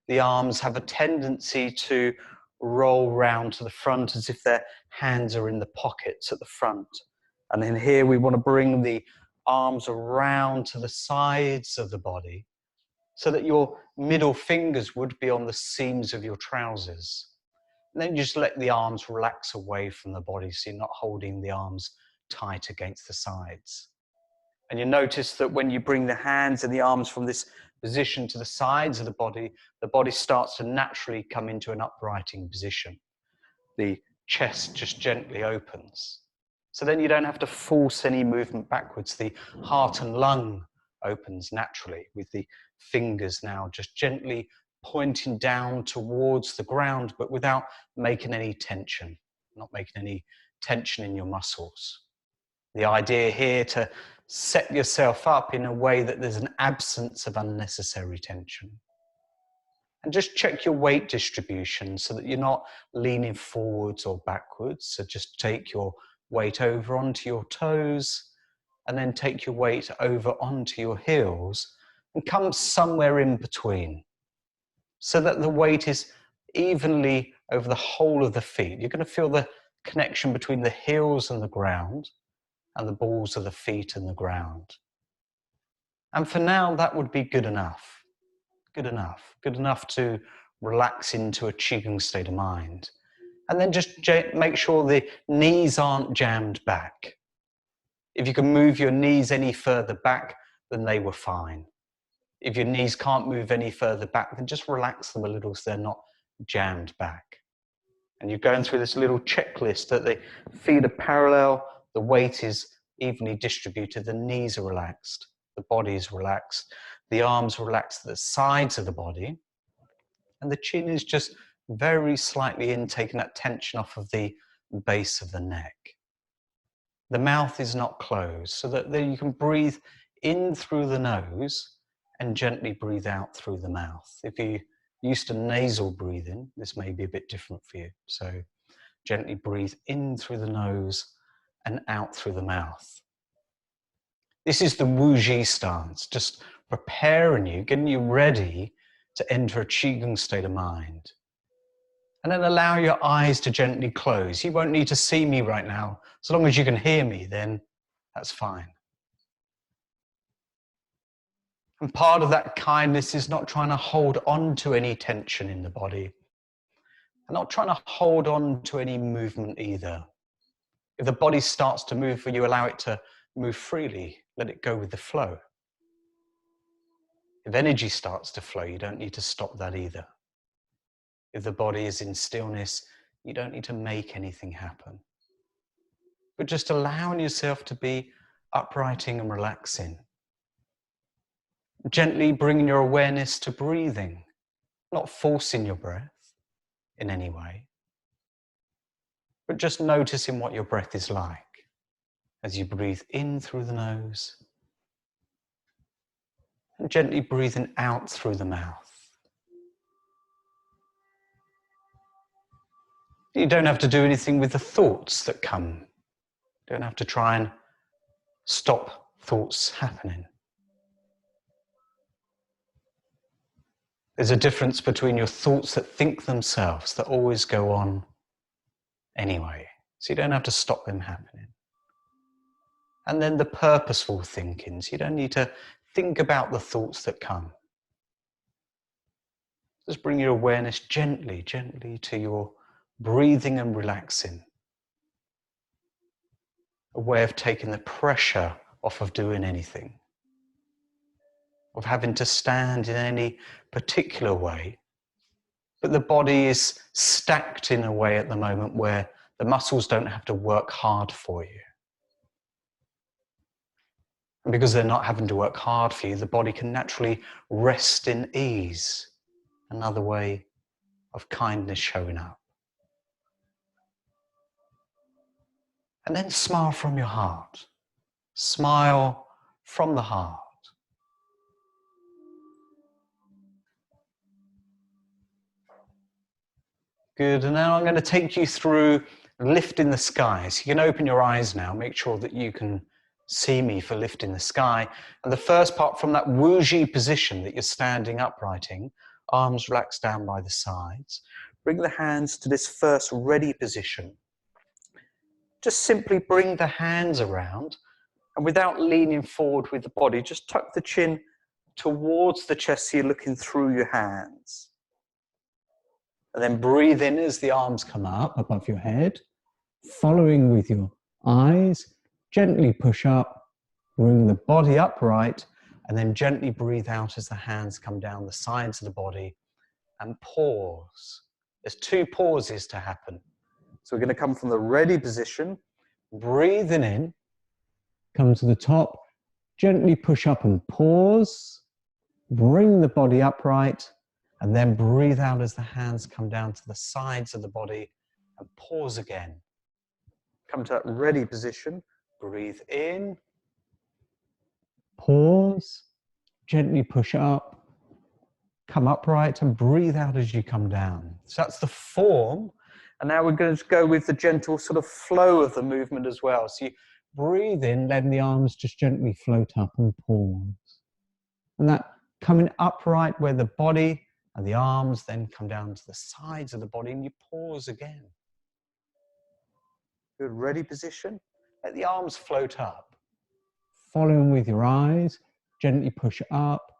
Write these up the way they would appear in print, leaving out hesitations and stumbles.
the arms have a tendency to roll round to the front as if their hands are in the pockets at the front. And then here we want to bring the arms around to the sides of the body so that your middle fingers would be on the seams of your trousers. And then just let the arms relax away from the body so you're not holding the arms tight against the sides. And you notice that when you bring the hands and the arms from this position to the sides of the body starts to naturally come into an uprighting position. The chest just gently opens. So then you don't have to force any movement backwards. The heart and lung opens naturally with the fingers now just gently pointing down towards the ground, but without making any tension, not making any tension in your muscles. The idea here to set yourself up in a way that there's an absence of unnecessary tension. And just check your weight distribution so that you're not leaning forwards or backwards. So just take your weight over onto your toes and then take your weight over onto your heels and come somewhere in between so that the weight is evenly over the whole of the feet. You're going to feel the connection between the heels and the ground and the balls of the feet and the ground. And for now, that would be good enough. Good enough to relax into a Qigong state of mind. And then just make sure the knees aren't jammed back. If you can move your knees any further back, then they were fine. If your knees can't move any further back, then just relax them a little so they're not jammed back. And you're going through this little checklist that the feet are parallel, the weight is evenly distributed, the knees are relaxed, the body is relaxed, the arms are relaxed to the sides of the body, and the chin is just very slightly in, taking that tension off of the base of the neck. The mouth is not closed, so that then you can breathe in through the nose and gently breathe out through the mouth. If you're used to nasal breathing, this may be a bit different for you. So gently breathe in through the nose and out through the mouth. This is the Wuji stance, just preparing you, getting you ready to enter a Qigong state of mind. And then allow your eyes to gently close. You won't need to see me right now. As long as you can hear me, then that's fine. And part of that kindness is not trying to hold on to any tension in the body. And not trying to hold on to any movement either. If the body starts to move, you allow it to move freely. Let it go with the flow. If energy starts to flow, you don't need to stop that either. If the body is in stillness, you don't need to make anything happen. But just allowing yourself to be uprighting and relaxing. Gently bringing your awareness to breathing, not forcing your breath in any way, but just noticing what your breath is like as you breathe in through the nose and gently breathing out through the mouth. You don't have to do anything with the thoughts that come. You don't have to try and stop thoughts happening. There's a difference between your thoughts that think themselves, that always go on anyway. So you don't have to stop them happening. And then the purposeful thinking. So you don't need to think about the thoughts that come. Just bring your awareness gently to your breathing and relaxing. A way of taking the pressure off of doing anything, of having to stand in any particular way. But the body is stacked in a way at the moment where the muscles don't have to work hard for you. And because they're not having to work hard for you, the body can naturally rest in ease. Another way of kindness showing up. And then smile from your heart. Smile from the heart. Good, and now I'm going to take you through lifting the sky. So you can open your eyes now, make sure that you can see me for lifting the sky. And the first part from that Wuji position that you're standing uprighting, arms relaxed down by the sides. Bring the hands to this first ready position. Just simply bring the hands around, and without leaning forward with the body, just tuck the chin towards the chest so you're looking through your hands. And then breathe in as the arms come up above your head, following with your eyes. Gently push up, bring the body upright, and then gently breathe out as the hands come down the sides of the body, and pause. There's 2 pauses to happen. So we're going to come from the ready position, breathing in, come to the top, gently push up and pause, bring the body upright, and then breathe out as the hands come down to the sides of the body, and pause again. Come to that ready position, breathe in, pause, gently push up, come upright, and breathe out as you come down. So that's the form. And now we're going to go with the gentle sort of flow of the movement as well. So you breathe in, letting the arms just gently float up and pause. And that coming upright where the body and the arms then come down to the sides of the body, and you pause again. Good, ready position. Let the arms float up. Following with your eyes, gently push up,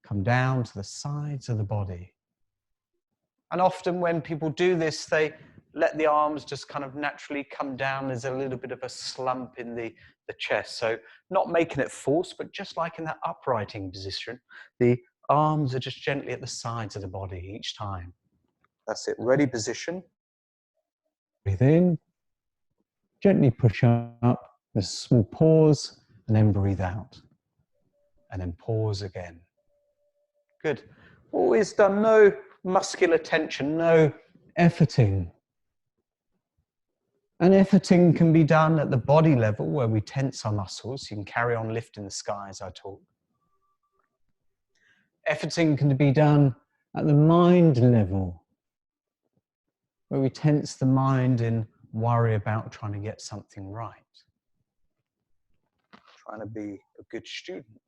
come down to the sides of the body. And often when people do this, they let the arms just kind of naturally come down. There's a little bit of a slump in the chest. So not making it forced, but just like in that uprighting position, the arms are just gently at the sides of the body each time. That's it, ready position. Breathe in, gently push up, there's a small pause, and then breathe out. And then pause again. Good. Always done, no muscular tension, no efforting. And efforting can be done at the body level where we tense our muscles. You can carry on lifting the sky as I talk. Efforting can be done at the mind level where we tense the mind and worry about trying to get something right. Trying to be a good student.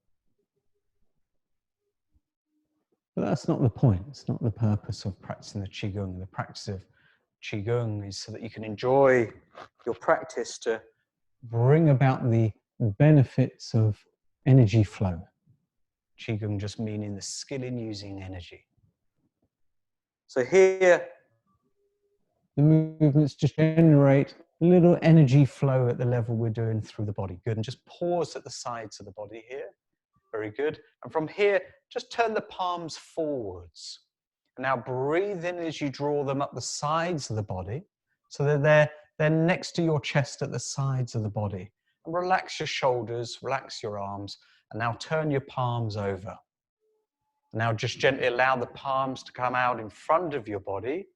But that's not the point. It's not the purpose of practicing the Qigong. The practice of Qigong is so that you can enjoy your practice to bring about the benefits of energy flow. Qigong just meaning the skill in using energy. So here, the movements just generate a little energy flow at the level we're doing through the body. Good. And just pause at the sides of the body here. Very good. And from here, just turn the palms forwards. And now breathe in as you draw them up the sides of the body so that they're next to your chest at the sides of the body. And relax your shoulders, relax your arms, and now turn your palms over. Now just gently allow the palms to come out in front of your body.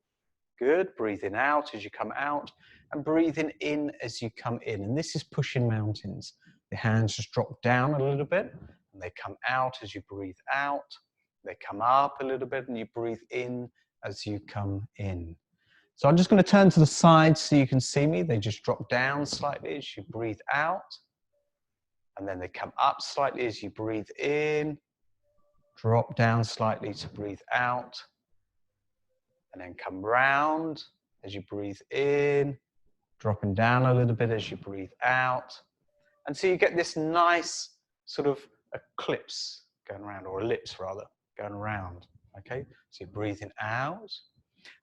Good. Breathing out as you come out and breathing in as you come in. And this is pushing mountains. The hands just drop down a little bit and they come out as you breathe out. They come up a little bit and you breathe in as you come in. So I'm just going to turn to the side so you can see me. They just drop down slightly as you breathe out. And then they come up slightly as you breathe in. Drop down slightly to breathe out. And then come round as you breathe in. Dropping down a little bit as you breathe out. And so you get this nice sort of eclipse going around, or ellipse rather, going around. Okay, so you're breathing out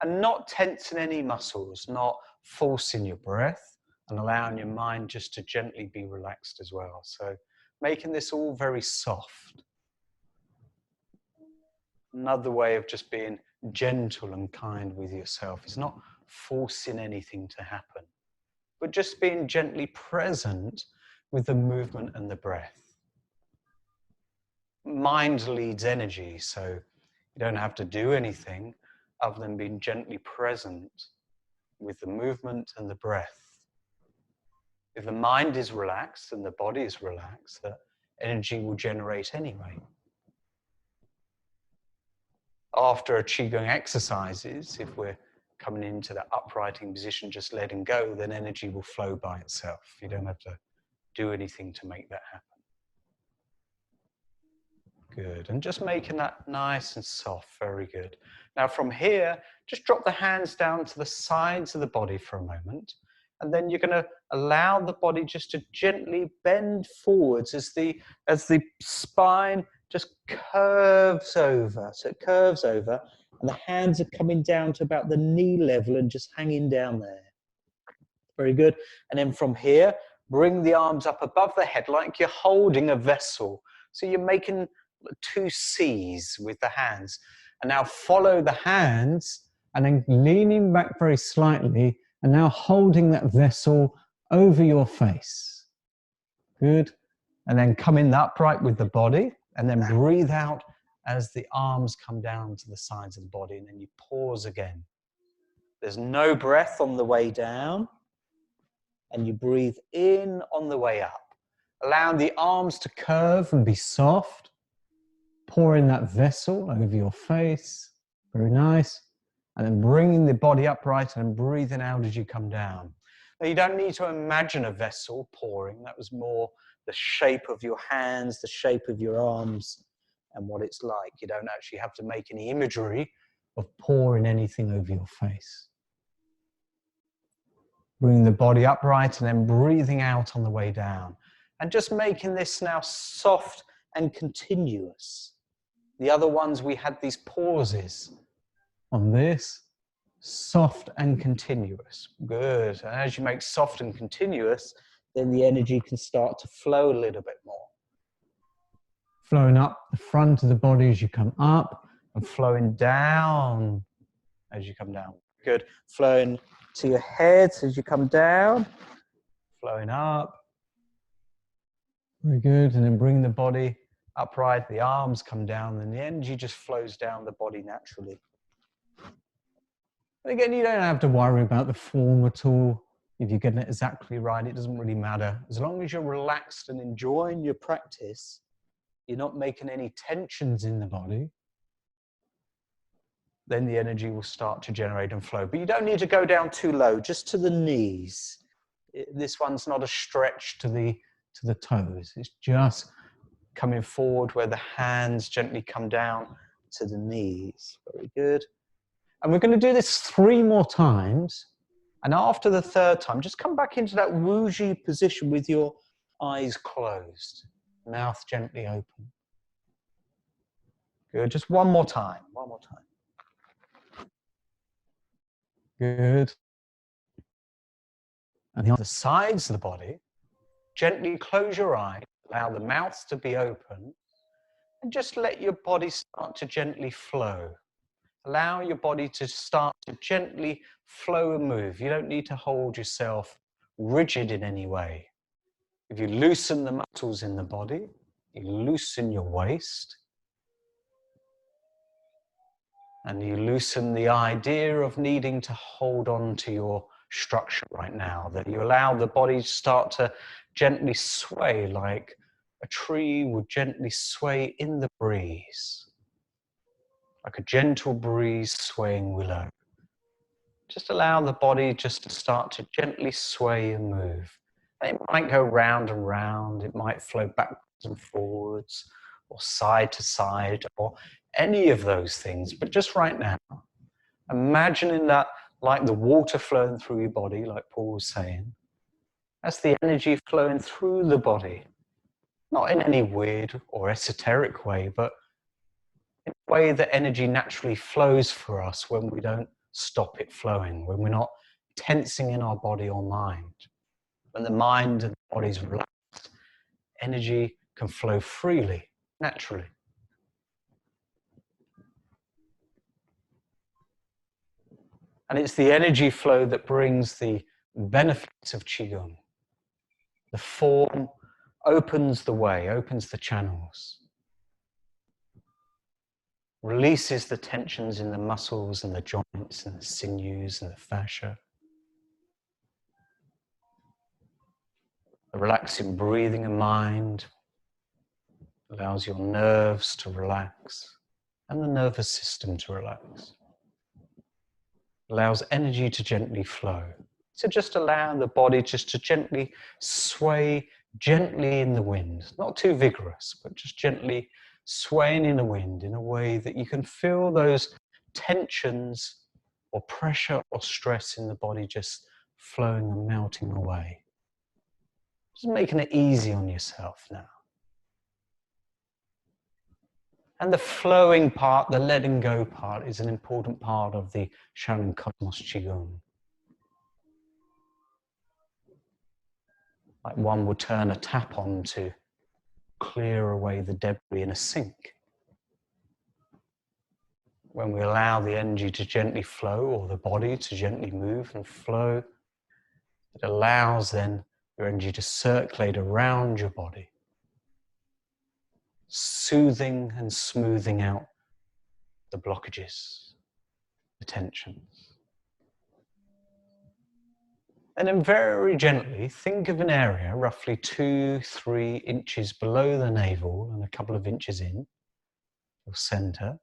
and not tensing any muscles, not forcing your breath, and allowing your mind just to gently be relaxed as well. So making this all very soft. Another way of just being gentle and kind with yourself is not forcing anything to happen, but just being gently present with the movement and the breath. Mind leads energy, so you don't have to do anything other than being gently present with the movement and the breath. If the mind is relaxed and the body is relaxed, the energy will generate anyway. After a Qigong exercises, if we're coming into that uprighting position, just letting go, then energy will flow by itself. You don't have to do anything to make that happen. Good. And just making that nice and soft. Very good. Now from here, just drop the hands down to the sides of the body for a moment. And then you're going to allow the body just to gently bend forwards as the spine just curves over. So it curves over and the hands are coming down to about the knee level and just hanging down there. Very good. And then from here, bring the arms up above the head like you're holding a vessel. So you're making two C's with the hands. And now follow the hands and then leaning back very slightly and now holding that vessel over your face. Good. And then come in upright with the body and then breathe out as the arms come down to the sides of the body, and then you pause again. There's no breath on the way down, and you breathe in on the way up. Allowing the arms to curve and be soft. Pour in that vessel over your face. Very nice. And then bringing the body upright and breathing out as you come down. Now you don't need to imagine a vessel pouring. That was more the shape of your hands, the shape of your arms, and what it's like. You don't actually have to make any imagery of pouring anything over your face. Bring the body upright and then breathing out on the way down. And just making this now soft and continuous. The other ones we had these pauses. On this, soft and continuous. Good. And as you make soft and continuous, then the energy can start to flow a little bit more. Flowing up the front of the body as you come up and flowing down as you come down. Good. Flowing to your head as you come down. Flowing up. Very good. And then bring the body upright. The arms come down and the energy just flows down the body naturally. And again, you don't have to worry about the form at all. If you're getting it exactly right, it doesn't really matter. As long as you're relaxed and enjoying your practice, you're not making any tensions in the body, then the energy will start to generate and flow. But you don't need to go down too low, just to the knees. This one's not a stretch to the toes. It's just coming forward where the hands gently come down to the knees. Very good. And we're going to do this 3 more times. And after the 3rd time, just come back into that wuji position with your eyes closed, mouth gently open. Good. Just one more time. One more time. Good. And the other sides of the body, gently close your eyes, allow the mouth to be open, and just let your body start to gently flow. Allow your body to start to gently flow and move. You don't need to hold yourself rigid in any way. If you loosen the muscles in the body, you loosen your waist, and you loosen the idea of needing to hold on to your structure right now, that you allow the body to start to gently sway like a tree would gently sway in the breeze. Like a gentle breeze swaying willow. Just allow the body just to start to gently sway and move. And it might go round and round, it might flow backwards and forwards, or side to side, or any of those things. But just right now, imagining that like the water flowing through your body, like Paul was saying. That's the energy flowing through the body. Not in any weird or esoteric way, but in a way that energy naturally flows for us when we don't stop it flowing, when we're not tensing in our body or mind. When the mind and the body's relaxed, energy can flow freely, naturally. And it's the energy flow that brings the benefits of Qigong. The form opens the way, opens the channels. Releases the tensions in the muscles and the joints and the sinews and the fascia. The relaxing breathing and mind allows your nerves to relax and the nervous system to relax. Allows energy to gently flow. So just allow the body just to gently sway, gently in the wind. Not too vigorous, but just gently swaying in the wind in a way that you can feel those tensions or pressure or stress in the body just flowing and melting away. Just making it easy on yourself now. And the flowing part, the letting go part, is an important part of the Shaolin Cosmos Qigong. Like one would turn a tap on to clear away the debris in a sink. When we allow the energy to gently flow, or the body to gently move and flow, it allows then your energy to circulate around your body, soothing and smoothing out the blockages, the tensions. And then very gently think of an area roughly 2-3 inches below the navel and a couple of inches in your center.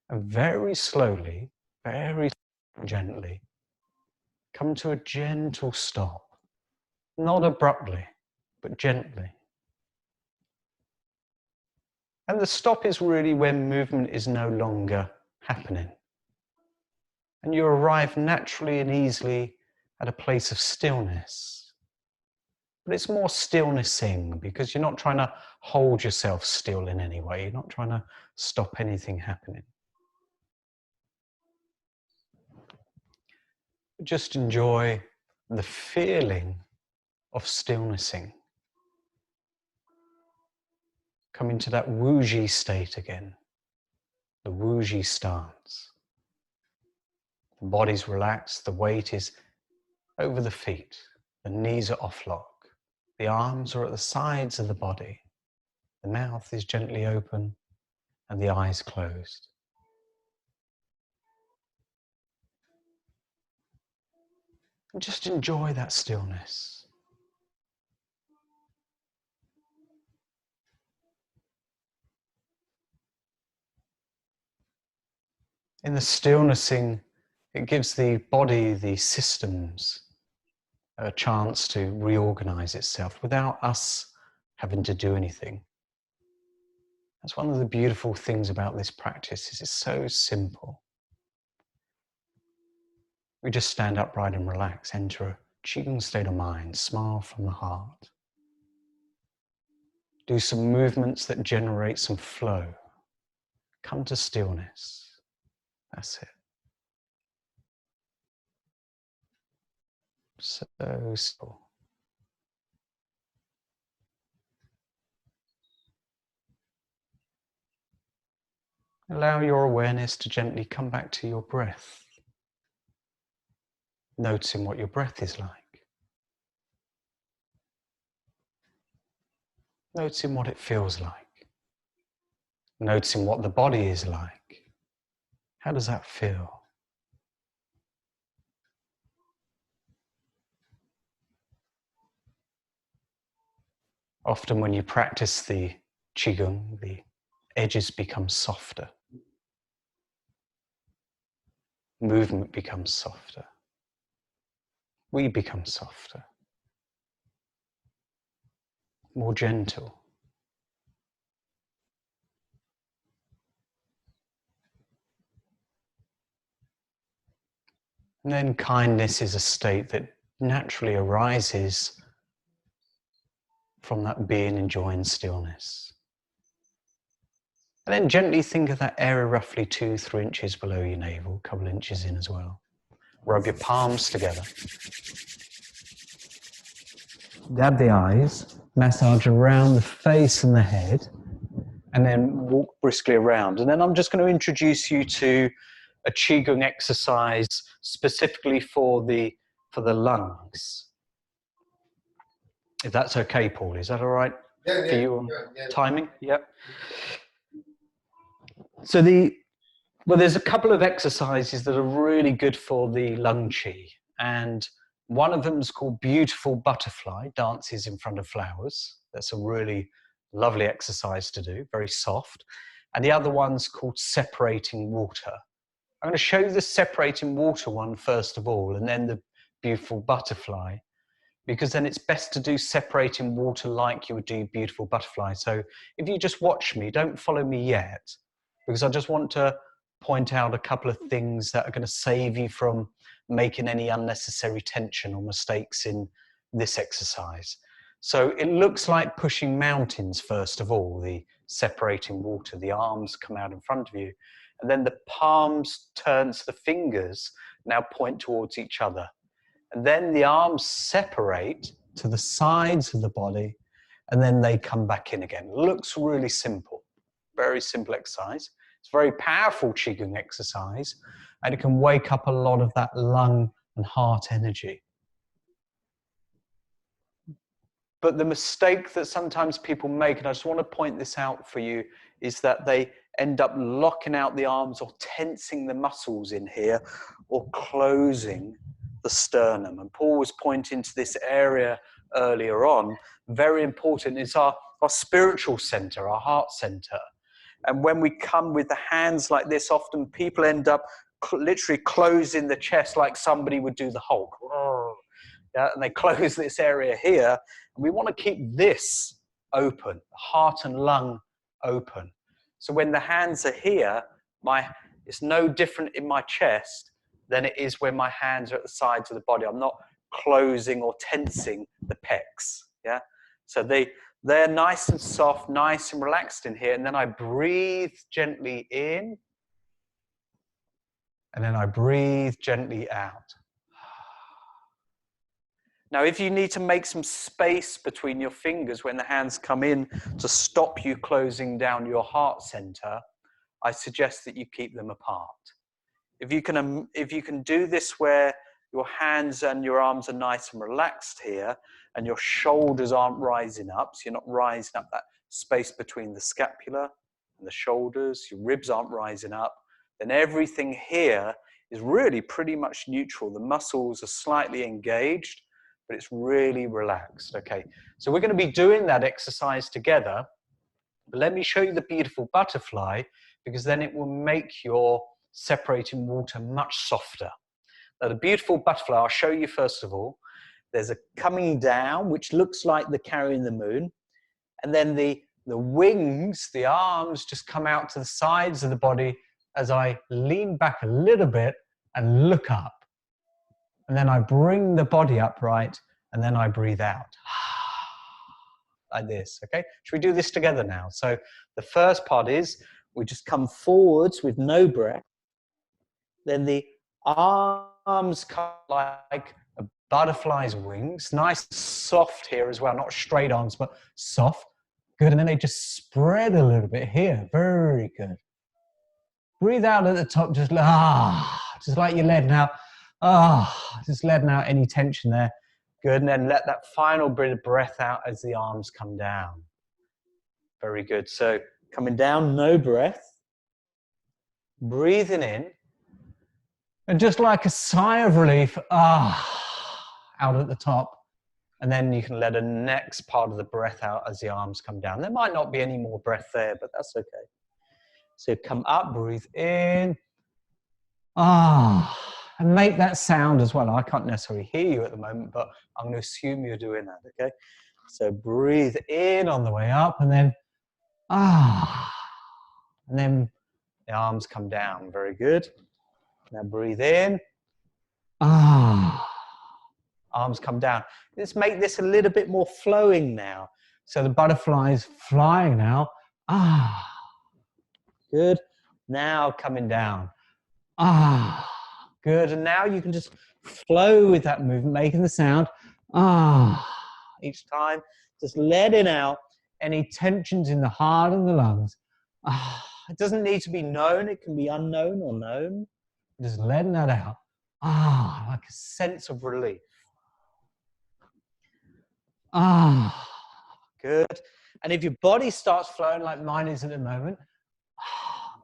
And very slowly, very gently, come to a gentle stop. Not abruptly, but gently. And the stop is really when movement is no longer happening. And you arrive naturally and easily at a place of stillness. But it's more stillnessing, because you're not trying to hold yourself still in any way. You're not trying to stop anything happening. Just enjoy the feeling of stillnessing. Come into that wuji state again, the wuji stance. The body's relaxed, the weight is over the feet, the knees are off lock, the arms are at the sides of the body, the mouth is gently open and the eyes closed. And just enjoy that stillness. In the stillnessing, it gives the body, the systems, a chance to reorganize itself without us having to do anything. That's one of the beautiful things about this practice, is it's so simple. We just stand upright and relax, enter a Qigong state of mind, smile from the heart. Do some movements that generate some flow. Come to stillness. That's it. So still. Allow your awareness to gently come back to your breath, noticing what your breath is like. Noticing what it feels like. Noticing what the body is like. How does that feel? Often when you practice the Qigong, the edges become softer. Movement becomes softer. We become softer. More gentle. And then kindness is a state that naturally arises from that being, enjoying stillness. And then gently think of that area roughly 2-3 inches below your navel, a couple of inches in as well. Rub your palms together. Dab the eyes, massage around the face and the head, and then walk briskly around. And then I'm just going to introduce you to a Qigong exercise specifically for the lungs. If that's okay, Paul, is that all right for you on timing? Yep. So there's a couple of exercises that are really good for the lung qi, and one of them is called Beautiful Butterfly, dances in front of flowers. That's a really lovely exercise to do, very soft. And the other one's called Separating Water. I'm going to show you the Separating Water one first of all, and then the Beautiful Butterfly. because then it's best to do separating water like you would do beautiful butterfly. So if you just watch me, don't follow me yet, because I just want to point out a couple of things that are going to save you from making any unnecessary tension or mistakes in this exercise. So it looks like pushing mountains, first of all, the separating water. The arms come out in front of you, and then the palms turn to the fingers, now point towards each other. And then the arms separate to the sides of the body, and then they come back in again. Looks really simple, very simple exercise. It's a very powerful Qigong exercise, and it can wake up a lot of that lung and heart energy. But the mistake that sometimes people make, and I just want to point this out for you, is that they end up locking out the arms or tensing the muscles in here or closing the sternum. And Paul was pointing to this area earlier on. Very important. It's our spiritual center, our heart center. And when we come with the hands like this, often people end up literally closing the chest like somebody would do the Hulk. Yeah, and they close this area here. And we want to keep this open, heart and lung open. So when the hands are here, it's no different in my chest than it is when my hands are at the sides of the body. I'm not closing or tensing the pecs. Yeah, so they're nice and soft, nice and relaxed in here. And then I breathe gently in. And then I breathe gently out. Now, if you need to make some space between your fingers when the hands come in to stop you closing down your heart center, I suggest that you keep them apart. If you can do this where your hands and your arms are nice and relaxed here, and your shoulders aren't rising up, so you're not rising up that space between the scapula and the shoulders, your ribs aren't rising up, then everything here is really pretty much neutral. The muscles are slightly engaged, but it's really relaxed. Okay, so we're going to be doing that exercise together. But let me show you the beautiful butterfly, because then it will make your separating water much softer. Now, the beautiful butterfly, I'll show you first of all. There's a coming down, which looks like the carrying the moon. And then the wings, the arms, just come out to the sides of the body as I lean back a little bit and look up. And then I bring the body upright, and then I breathe out. Like this, okay? Should we do this together now? So the first part is we just come forwards with no breath. Then the arms come like a butterfly's wings. Nice soft here as well, not straight arms, but soft. Good, and then they just spread a little bit here. Very good. Breathe out at the top, just like you're letting out. Just letting out any tension there. Good, and then let that final bit of breath out as the arms come down. Very good. So coming down, no breath. Breathing in. And just like a sigh of relief, out at the top. And then you can let the next part of the breath out as the arms come down. There might not be any more breath there, but that's okay. So come up, breathe in. And make that sound as well. I can't necessarily hear you at the moment, but I'm going to assume you're doing that, okay? So breathe in on the way up, and then and then the arms come down. Very good. Now breathe in. Arms come down. Let's make this a little bit more flowing now. So the butterfly is flying now. Good. Now coming down. Good. And now you can just flow with that movement, making the sound. Each time, just letting out any tensions in the heart and the lungs. It doesn't need to be known. It can be unknown or known. Just letting that out. Like a sense of relief. Good. And if your body starts flowing like mine is at the moment,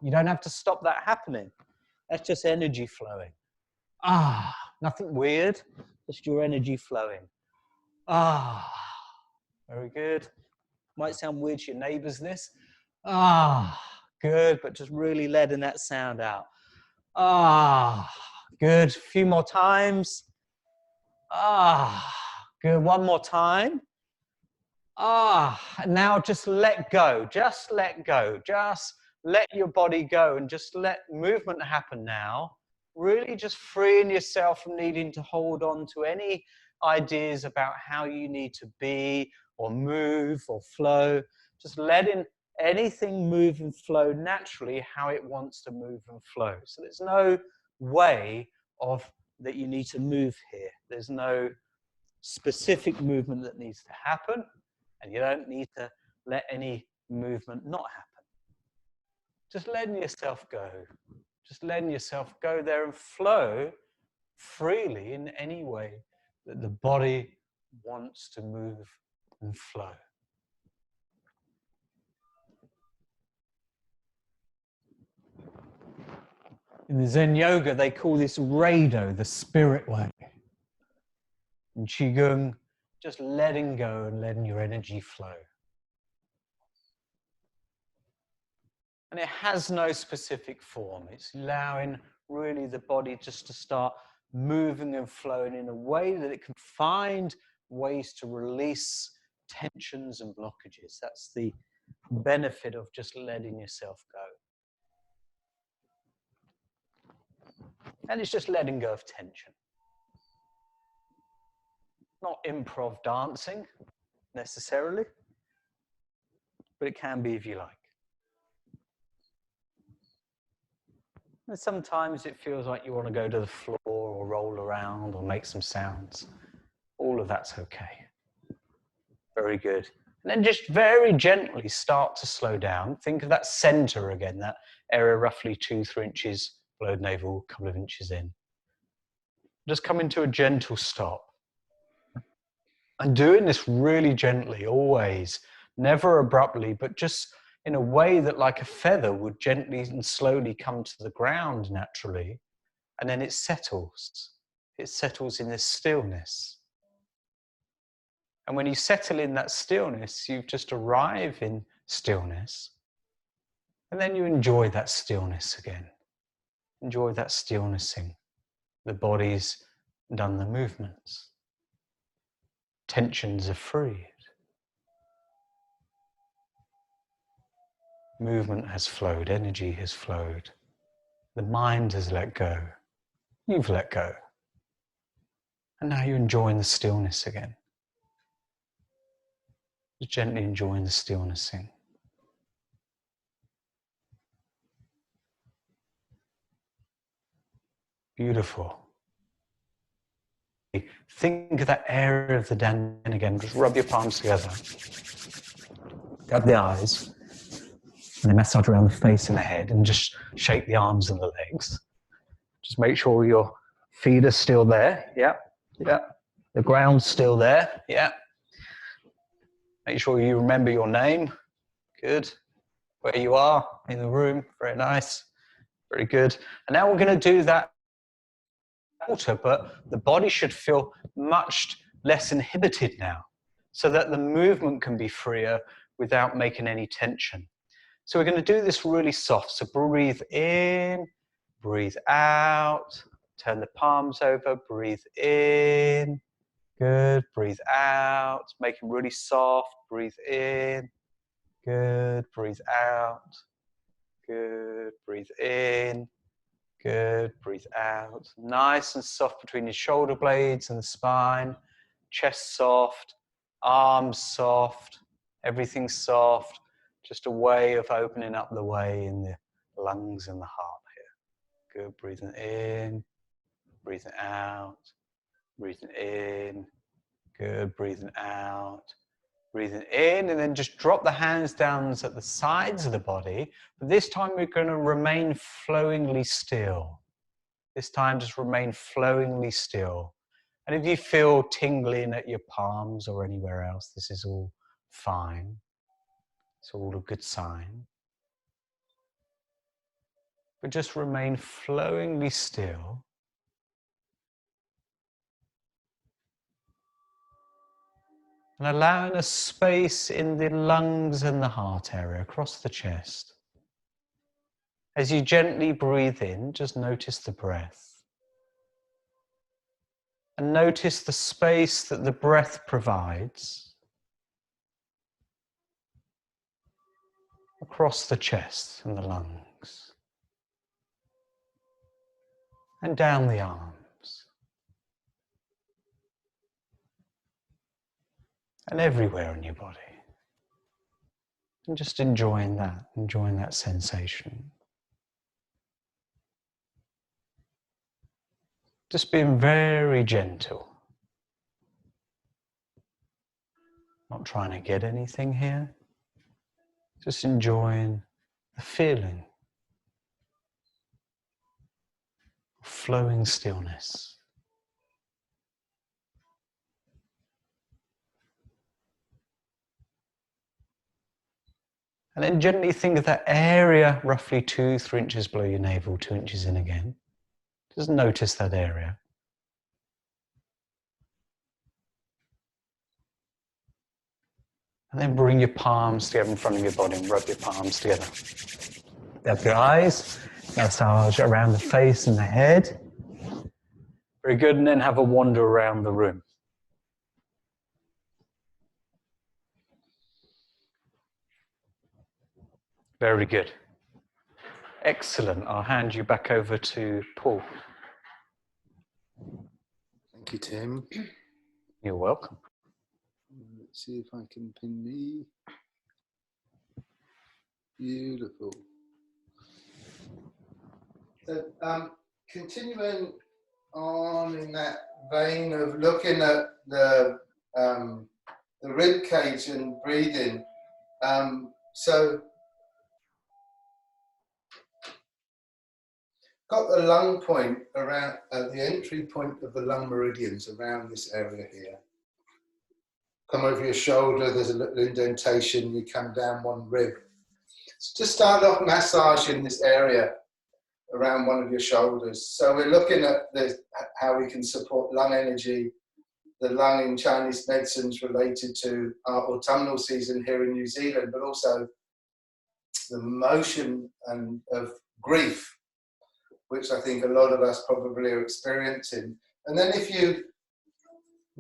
you don't have to stop that happening. That's just energy flowing. Nothing weird, just your energy flowing. Very good. Might sound weird to your neighbors, this. Good, but just really letting that sound out. Good. A few more times. Good, one more time. Now just let go, just let go, just let your body go and just let movement happen now. Really just freeing yourself from needing to hold on to any ideas about how you need to be or move or flow. Just letting anything move and flow naturally how it wants to move and flow. So there's no way of that you need to move here. There's no specific movement that needs to happen, and you don't need to let any movement not happen. Just letting yourself go. Just letting yourself go there and flow freely in any way that the body wants to move and flow. In the Zen yoga, they call this Rado, the spirit way. In Qigong, just letting go and letting your energy flow. And it has no specific form. It's allowing really the body just to start moving and flowing in a way that it can find ways to release tensions and blockages. That's the benefit of just letting yourself go. And it's just letting go of tension. Not improv dancing necessarily, but it can be if you like. And sometimes it feels like you want to go to the floor or roll around or make some sounds. All of that's okay. Very good. And then just very gently start to slow down. Think of that center again, that area roughly 2-3 inches below navel, a couple of inches in. Just come into a gentle stop. And doing this really gently, always, never abruptly, but just in a way that like a feather would gently and slowly come to the ground naturally. And then it settles. It settles in this stillness. And when you settle in that stillness, you just arrive in stillness. And then you enjoy that stillness again. Enjoy that stillnessing. The body's done the movements. Tensions are freed. Movement has flowed, energy has flowed. The mind has let go. You've let go. And now you're enjoying the stillness again. Just gently enjoying the stillnessing. Beautiful. Think of that area of the dantian again. Just rub your palms together. Grab the eyes. And then massage around the face and the head and just shake the arms and the legs. Just make sure your feet are still there. Yeah. The ground's still there. Yeah. Make sure you remember your name. Good. Where you are in the room. Very nice. Very good. And now we're going to do that water, but the body should feel much less inhibited now, so that the movement can be freer without making any tension. So we're going to do this really soft. So breathe in, breathe out, turn the palms over, breathe in, good, breathe out, make them really soft, breathe in, good, breathe out, good, breathe in, good, breathe out. Nice and soft between your shoulder blades and the spine, chest soft, arms soft, everything soft. Just a way of opening up the way in the lungs and the heart here. Good, breathing in, breathing out, breathing in, good, breathing out, breathing in, and then just drop the hands down at the sides of the body. But this time we're going to remain flowingly still. This time just remain flowingly still. And if you feel tingling at your palms or anywhere else, this is all fine. It's all a good sign. But just remain flowingly still. And allowing a space in the lungs and the heart area across the chest. As you gently breathe in, just notice the breath. And notice the space that the breath provides across the chest and the lungs and down the arms and everywhere in your body. And just enjoying that sensation. Just being very gentle. Not trying to get anything here. Just enjoying the feeling of flowing stillness. And then gently think of that area roughly 2-3 inches below your navel, 2 inches in again. Just notice that area. And then bring your palms together in front of your body and rub your palms together. Up your eyes, massage around the face and the head. Very good, and then have a wander around the room. Very good. Excellent. I'll hand you back over to Paul. Thank you, Tim. You're welcome. Let's see if I can pin me. Beautiful. So, continuing on in that vein of looking at the rib cage and breathing. So, got the lung point around the entry point of the lung meridians around this area here. Come over your shoulder, there's a little indentation, you come down one rib. So just start off massaging this area around one of your shoulders. So we're looking at how we can support lung energy. The lung in Chinese medicine is related to our autumnal season here in New Zealand, but also the motion of grief, which I think a lot of us probably are experiencing. And then if you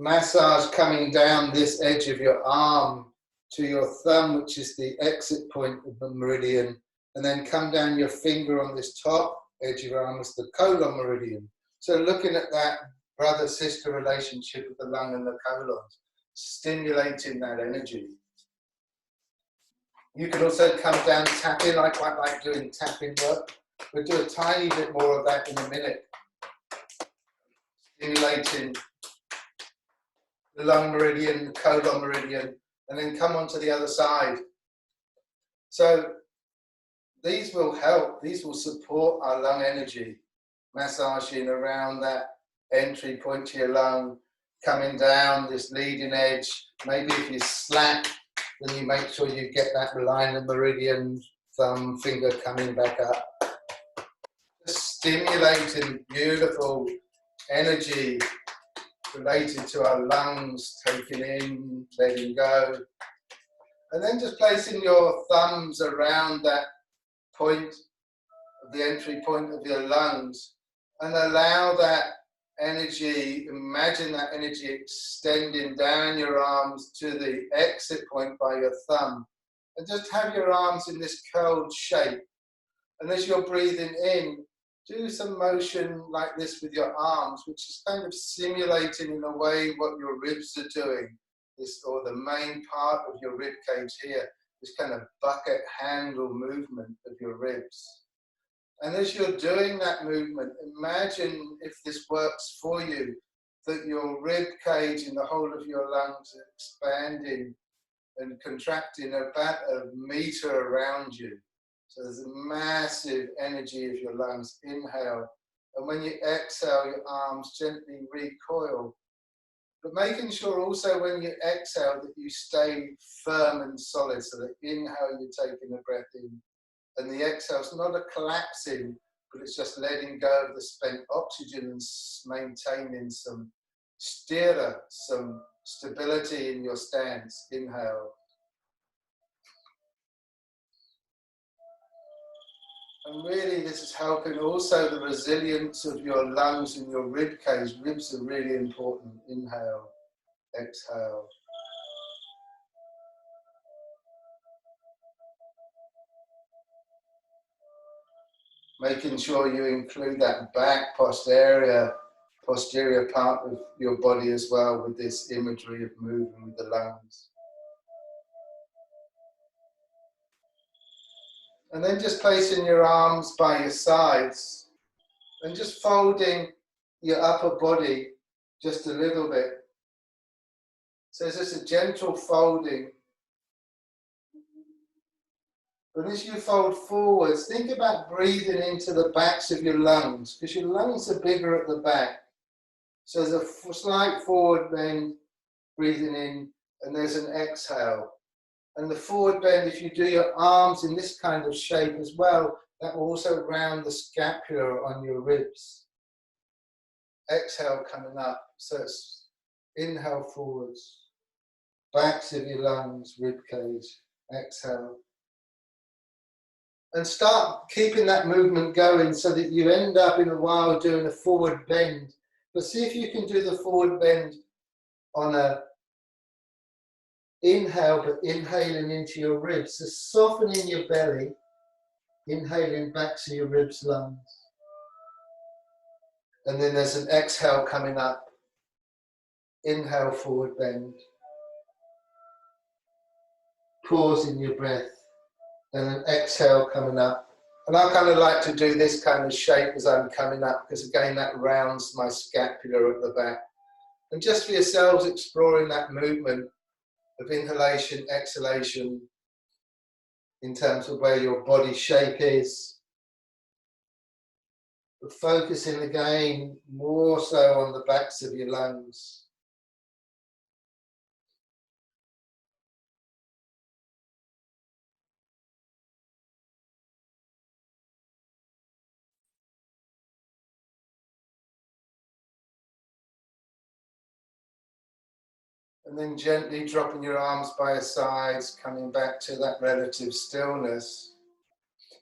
massage coming down this edge of your arm to your thumb, which is the exit point of the meridian, and then come down your finger on this top edge of your arm is the colon meridian. So looking at that brother-sister relationship of the lung and the colon, stimulating that energy. You can also come down tapping. I quite like doing tapping work. We'll do a tiny bit more of that in a minute. Stimulating the lung meridian, the colon meridian, and then come onto the other side. So these will help, these will support our lung energy, massaging around that entry point to your lung, coming down this leading edge. Maybe if you slack, then you make sure you get that line of meridian, thumb, finger coming back up. Just stimulating beautiful energy related to our lungs, taking in, letting go. And then just placing your thumbs around that point, the entry point of your lungs, and allow that energy, imagine that energy extending down your arms to the exit point by your thumb. And just have your arms in this curled shape. And as you're breathing in, do some motion like this with your arms, which is kind of simulating in a way what your ribs are doing, this, or the main part of your rib cage here, this kind of bucket handle movement of your ribs. And as you're doing that movement, imagine, if this works for you, that your rib cage and the whole of your lungs are expanding and contracting about a meter around you. So there's a massive energy of your lungs. Inhale. And when you exhale, your arms gently recoil. But making sure also when you exhale that you stay firm and solid. So that inhale, you're taking a breath in. And the exhale is not a collapsing, but it's just letting go of the spent oxygen and maintaining some sthira, some stability in your stance. Inhale. And really this is helping also the resilience of your lungs and your rib cage. Ribs are really important. Inhale, exhale. Making sure you include that back posterior part of your body as well with this imagery of moving with the lungs. And then just placing your arms by your sides and just folding your upper body just a little bit. So it's just a gentle folding. But as you fold forwards, think about breathing into the backs of your lungs, because your lungs are bigger at the back. So there's a slight forward bend, breathing in, and there's an exhale. And the forward bend, if you do your arms in this kind of shape as well, that will also round the scapula on your ribs. Exhale coming up, so it's inhale forwards, backs of your lungs, rib cage, exhale. And start keeping that movement going so that you end up in a while doing a forward bend. But see if you can do the forward bend on a inhale, but inhaling into your ribs. So softening your belly, inhaling back to your ribs, lungs. And then there's an exhale coming up. Inhale, forward bend. Pausing your breath. And an exhale coming up. And I kind of like to do this kind of shape as I'm coming up, because again, that rounds my scapula at the back. And just for yourselves, exploring that movement of inhalation, exhalation, in terms of where your body shape is. But focusing again, more so on the backs of your lungs. And then gently dropping your arms by your sides, coming back to that relative stillness.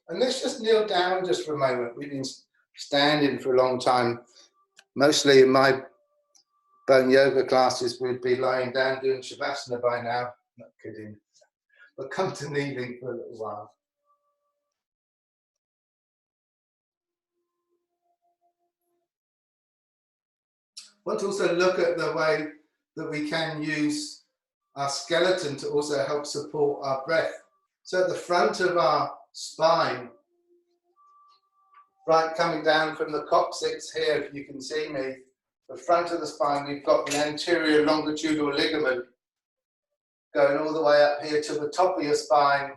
And let's just kneel down just for a moment. We've been standing for a long time. Mostly in my bone yoga classes, we'd be lying down doing Shavasana by now. Not kidding. But come to kneeling for a little while. I want to also look at the way that we can use our skeleton to also help support our breath. So at the front of our spine, right, coming down from the coccyx here, if you can see me, the front of the spine, we've got the anterior longitudinal ligament going all the way up here to the top of your spine,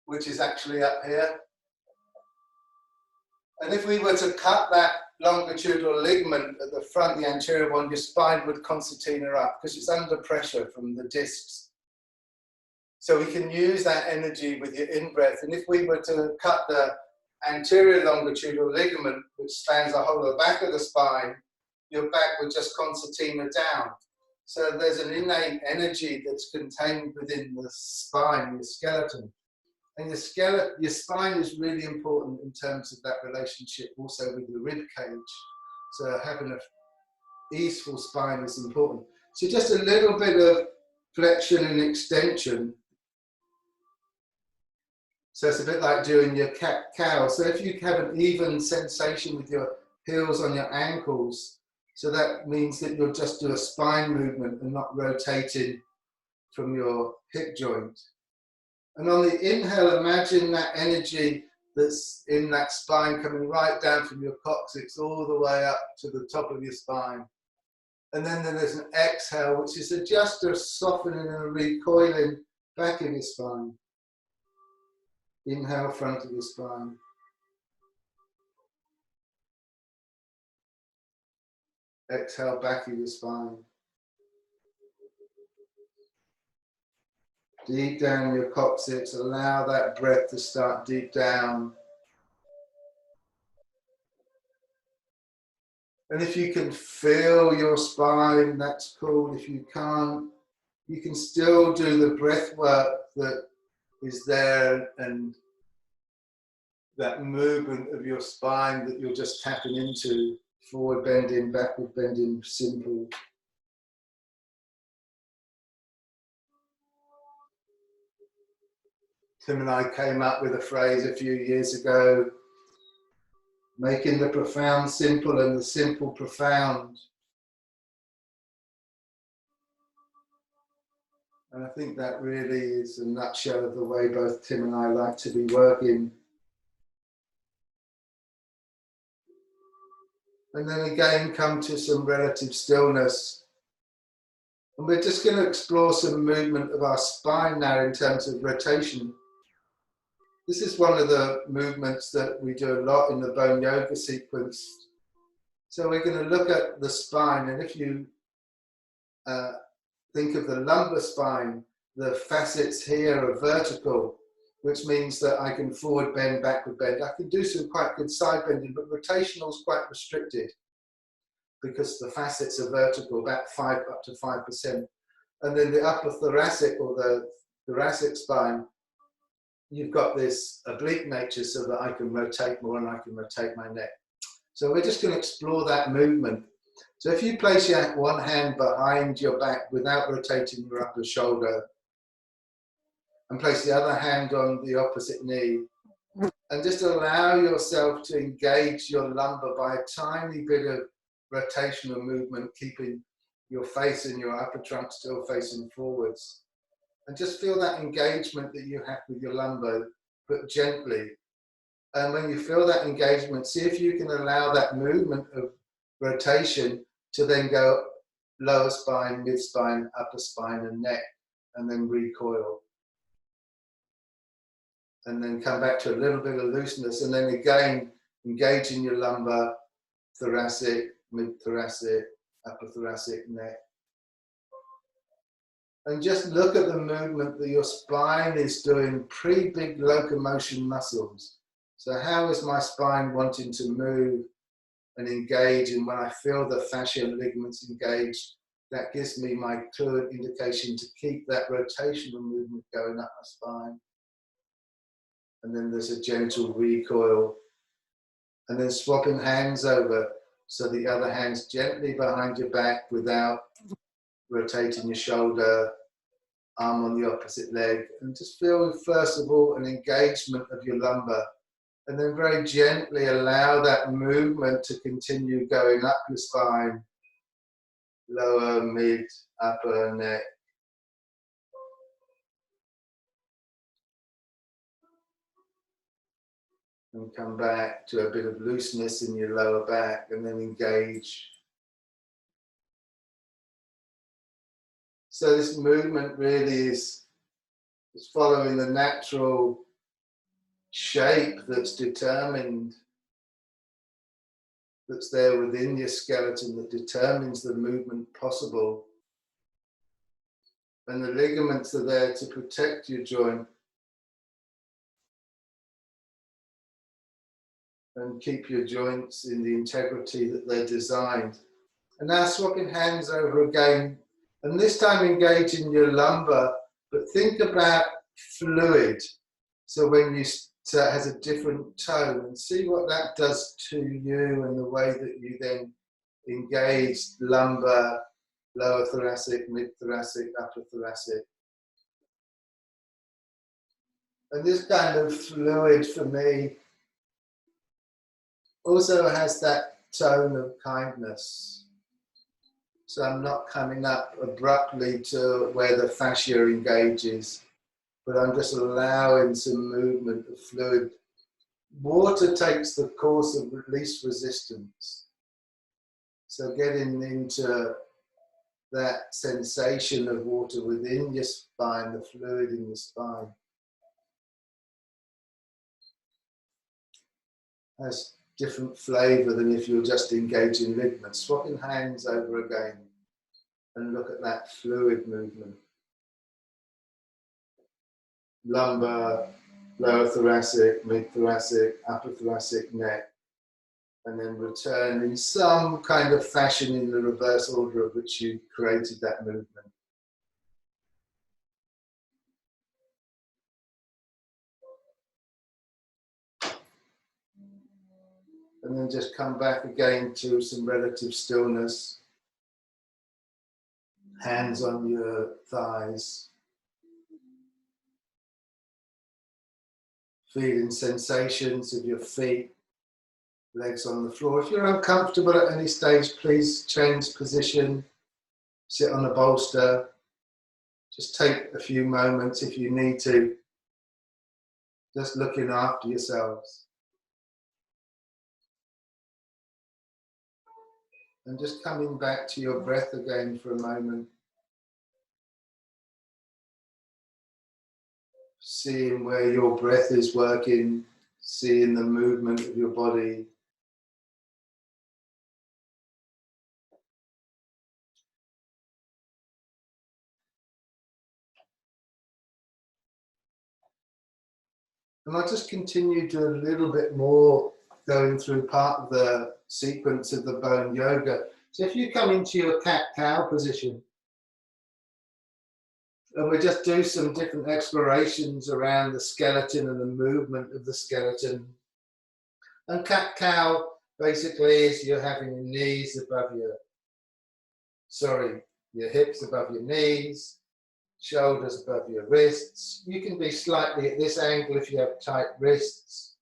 which is actually up here. And if we were to cut that longitudinal ligament at the front, the anterior one, your spine would concertina up because it's under pressure from the discs. So we can use that energy with your in-breath. And if we were to cut the anterior longitudinal ligament, which spans the whole of the back of the spine, your back would just concertina down. So there's an innate energy that's contained within the spine, your skeleton. And your spine is really important in terms of that relationship also with your rib cage. So having an easeful spine is important. So just a little bit of flexion and extension. So it's a bit like doing your cat-cow. So if you have an even sensation with your heels on your ankles, so that means that you'll just do a spine movement and not rotating from your hip joint. And on the inhale, imagine that energy that's in that spine coming right down from your coccyx all the way up to the top of your spine. And then there's an exhale, which is just a softening and a recoiling back of your spine. Inhale, front of your spine. Exhale, back of your spine. Deep down your coccyx, allow that breath to start deep down. And if you can feel your spine, that's cool. If you can't, you can still do the breath work that is there and that movement of your spine that you're just tapping into, forward bending, backward bending, simple. Tim and I came up with a phrase a few years ago, making the profound simple and the simple profound. And I think that really is a nutshell of the way both Tim and I like to be working. And then again, come to some relative stillness. And we're just going to explore some movement of our spine now in terms of rotation. This is one of the movements that we do a lot in the bone yoga sequence. So we're going to look at the spine, and if you think of the lumbar spine, the facets here are vertical, which means that I can forward bend, backward bend. I can do some quite good side bending, but rotational is quite restricted because the facets are vertical, about up to 5%. And then the upper thoracic or the thoracic spine, you've got this oblique nature so that I can rotate more and I can rotate my neck. So we're just going to explore that movement. So if you place your one hand behind your back without rotating your upper shoulder, and place the other hand on the opposite knee, and just allow yourself to engage your lumbar by a tiny bit of rotational movement, keeping your face and your upper trunk still facing forwards. And just feel that engagement that you have with your lumbar, but gently. And when you feel that engagement, see if you can allow that movement of rotation to then go lower spine, mid spine, upper spine and neck, and then recoil. And then come back to a little bit of looseness, and then again, engaging your lumbar, thoracic, mid-thoracic, upper thoracic, neck. And just look at the movement that your spine is doing pre-big locomotion muscles. So how is my spine wanting to move and engage? And when I feel the fascial ligaments engaged, that gives me my clear indication to keep that rotational movement going up my spine. And then there's a gentle recoil. And then swapping hands over, so the other hand's gently behind your back without rotating your shoulder, arm on the opposite leg. And just feel, first of all, an engagement of your lumbar. And then very gently allow that movement to continue going up your spine, lower, mid, upper, neck. And come back to a bit of looseness in your lower back, and then engage. So this movement really is following the natural shape that's determined, that's there within your skeleton, that determines the movement possible. And the ligaments are there to protect your joint and keep your joints in the integrity that they're designed. And now swapping hands over again, and this time engaging your lumbar, but think about fluid. So when you, so it has a different tone, and see what that does to you and the way that you then engage lumbar, lower thoracic, mid-thoracic, upper thoracic. And this kind of fluid for me also has that tone of kindness. So I'm not coming up abruptly to where the fascia engages, but I'm just allowing some movement of fluid. Water takes the course of least resistance. So getting into that sensation of water within your spine, the fluid in your spine, has different flavour than if you're just engaging ligaments. Swapping hands over again and look at that fluid movement. Lumbar, lower thoracic, mid-thoracic, upper thoracic, neck. And then return in some kind of fashion in the reverse order of which you created that movement. And then just come back again to some relative stillness. Hands on your thighs. Feeling sensations of your feet, legs on the floor. If you're uncomfortable at any stage, please change position. Sit on a bolster. Just take a few moments if you need to. Just looking after yourselves. And just coming back to your breath again for a moment. Seeing where your breath is working, seeing the movement of your body. And I'll just continue to a little bit more going through part of the sequence of the bone yoga. So if you come into your cat-cow position, and we just do some different explorations around the skeleton and the movement of the skeleton. And cat-cow basically is you're having your knees above your hips above your knees, shoulders above your wrists. You can be slightly at this angle if you have tight wrists.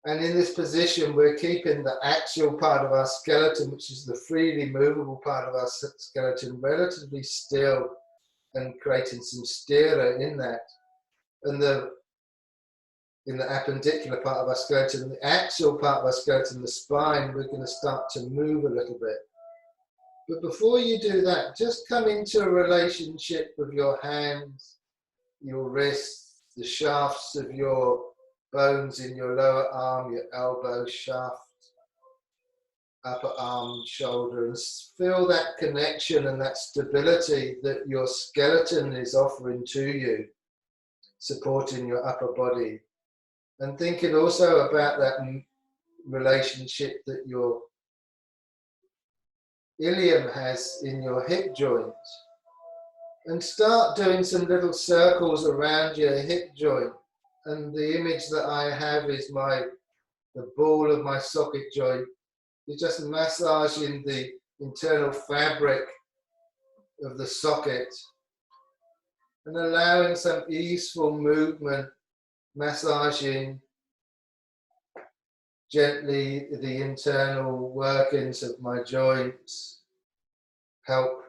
And in this position, we're keeping the axial part of our skeleton, which is the freely movable part of our skeleton, relatively still and creating some stira in that. And in the appendicular part of our skeleton, the axial part of our skeleton, the spine, we're going to start to move a little bit. But before you do that, just come into a relationship with your hands, your wrists, the shafts of your bones in your lower arm, your elbow shaft, upper arm, shoulder, and feel that connection and that stability that your skeleton is offering to you, supporting your upper body. And thinking also about that relationship that your ilium has in your hip joint. And start doing some little circles around your hip joint. And the image that I have is the ball of my socket joint. You're just massaging the internal fabric of the socket and allowing some easeful movement, massaging gently the internal workings of my joints, help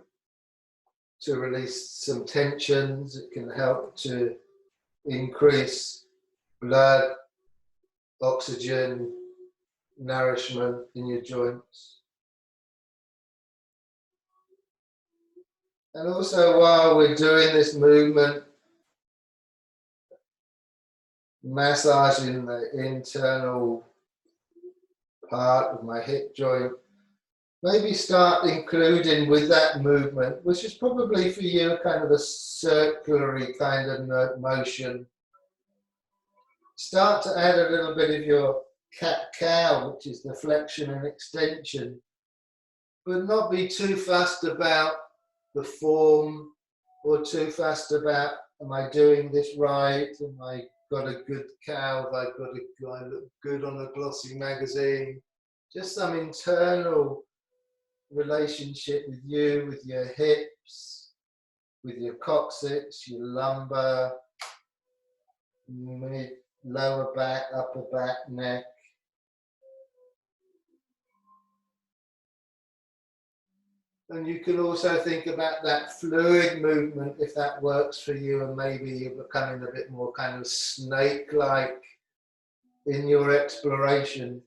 to release some tensions. It can help to increase blood, oxygen, nourishment in your joints. And also while we're doing this movement, massaging the internal part of my hip joint, maybe start including with that movement, which is probably for you kind of a circulatory kind of motion. Start to add a little bit of your cat-cow, which is the flexion and extension, but not be too fussed about the form or too fussed about, am I doing this right? Am I got a good cow? Have I look good on a glossy magazine? Just some internal relationship with you, with your hips, with your coccyx, your lumbar, mid, lower back, upper back, neck. And you can also think about that fluid movement if that works for you, and maybe you're becoming a bit more kind of snake-like in your exploration.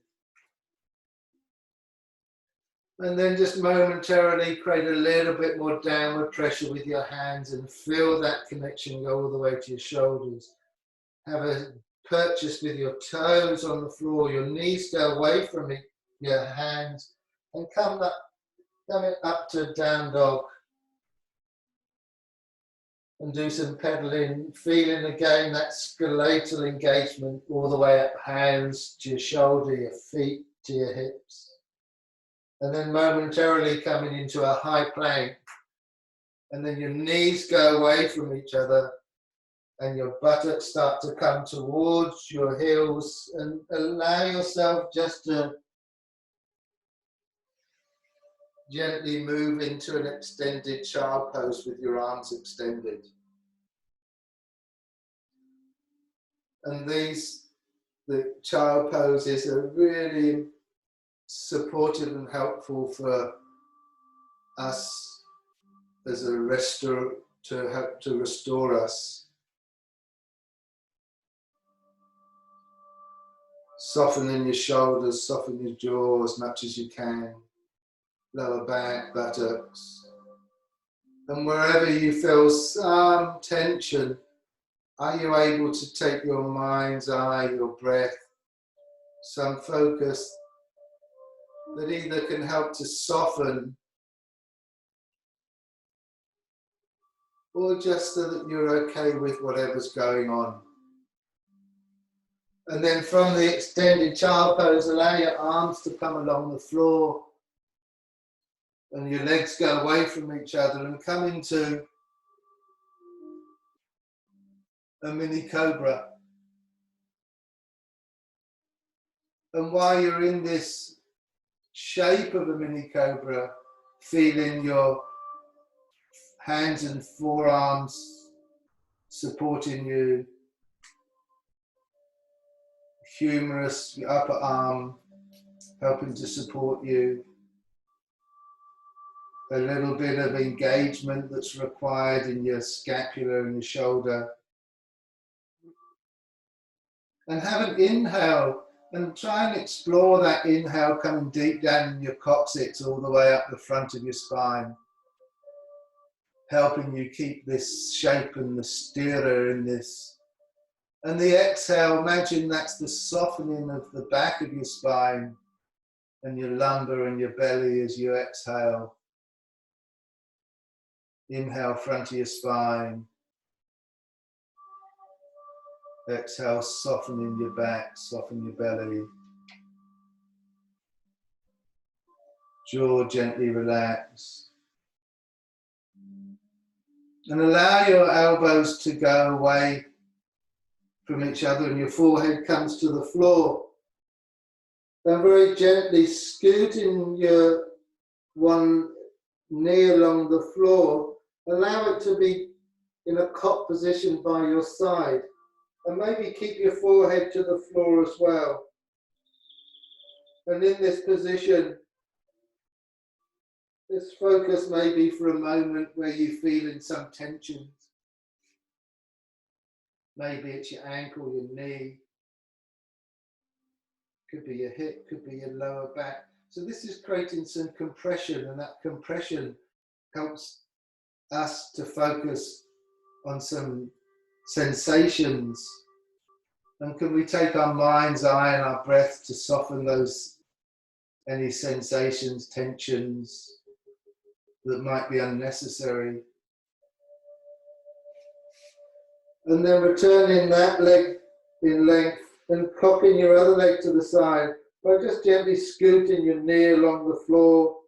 And then just momentarily create a little bit more downward pressure with your hands and feel that connection go all the way to your shoulders. Have a purchase with your toes on the floor, your knees go away from your hands, and come up to down dog. And do some pedaling, feeling again that skeletal engagement all the way up, hands to your shoulder, your feet to your hips. And then momentarily coming into a high plank. And then your knees go away from each other. and your buttocks start to come towards your heels, and allow yourself just to gently move into an extended child pose with your arms extended. And the child poses are really supportive and helpful for us as a restorer, to help to restore us. Softening your shoulders, soften your jaw as much as you can. Lower back, buttocks. And wherever you feel some tension, are you able to take your mind's eye, your breath, some focus that either can help to soften or just so that you're okay with whatever's going on. And then from the extended child pose, allow your arms to come along the floor and your legs go away from each other and come into a mini cobra. And while you're in this shape of a mini cobra, feeling your hands and forearms supporting you, humerus, your upper arm helping to support you, a little bit of engagement that's required in your scapula and your shoulder. And have an inhale and try and explore that inhale coming deep down in your coccyx all the way up the front of your spine, helping you keep this shape and the stirrer in this. And the exhale, imagine that's the softening of the back of your spine and your lumbar and your belly as you exhale. Inhale, front of your spine. Exhale, softening your back, soften your belly. Jaw gently relax. And allow your elbows to go away from each other and your forehead comes to the floor. And very gently scooting your one knee along the floor, allow it to be in a cot position by your side. And maybe keep your forehead to the floor as well. And in this position, this focus may be for a moment where you feel in some tension. Maybe it's your ankle, your knee. Could be your hip, could be your lower back. So this is creating some compression, and that compression helps us to focus on some sensations. And can we take our mind's eye and our breath to soften those, any sensations, tensions that might be unnecessary. And then returning that leg in length and cocking your other leg to the side by just gently scooting your knee along the floor.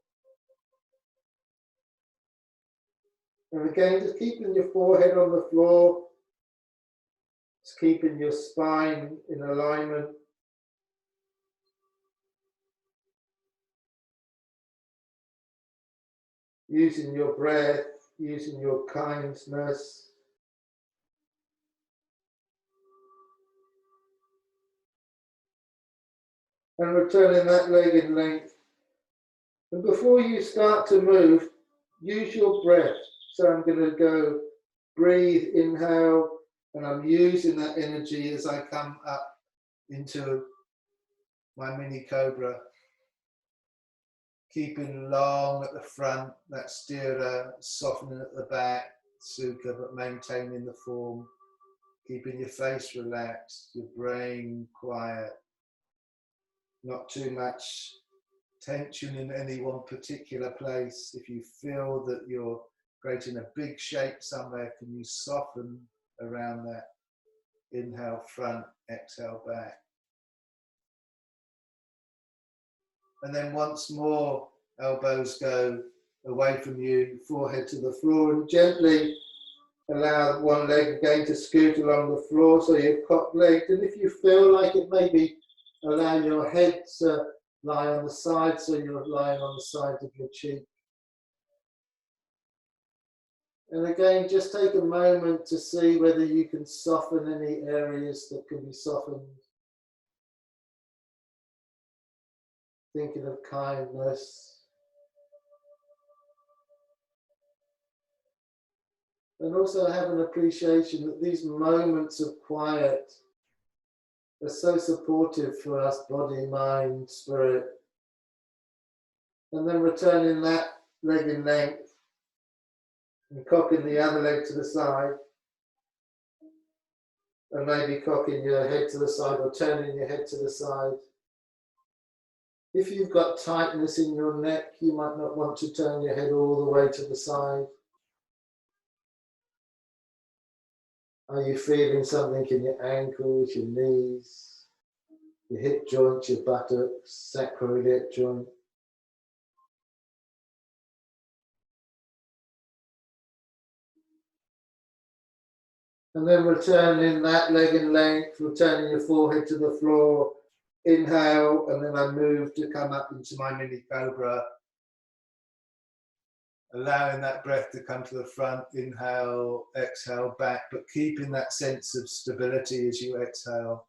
And again, just keeping your forehead on the floor, just keeping your spine in alignment. Using your breath, using your kindness. And returning that leg in length. And before you start to move, use your breath. So I'm going to go breathe, inhale, and I'm using that energy as I come up into my mini cobra. Keeping long at the front, that stirrer, softening at the back, sukha, but maintaining the form. Keeping your face relaxed, your brain quiet. Not too much tension in any one particular place. If you feel that you're creating a big shape somewhere, can you soften around that? Inhale front, exhale back. And then once more, elbows go away from you, forehead to the floor, and gently Allow one leg again to scoot along the floor so you're cock-legged. And if you feel like it, maybe allow your head to lie on the side so you're lying on the side of your cheek. And again, just take a moment to see whether you can soften any areas that can be softened. Thinking of kindness. And also have an appreciation that these moments of quiet are so supportive for us, body, mind, spirit. And then returning that leg in length and cocking the other leg to the side. And maybe cocking your head to the side or turning your head to the side. If you've got tightness in your neck, you might not want to turn your head all the way to the side. Are you feeling something in your ankles, your knees, your hip joints, your buttocks, sacroiliac joint? And then returning that leg in length, returning your forehead to the floor. Inhale, and then I move to come up into my mini cobra. Allowing that breath to come to the front. Inhale, exhale back, but keeping that sense of stability as you exhale.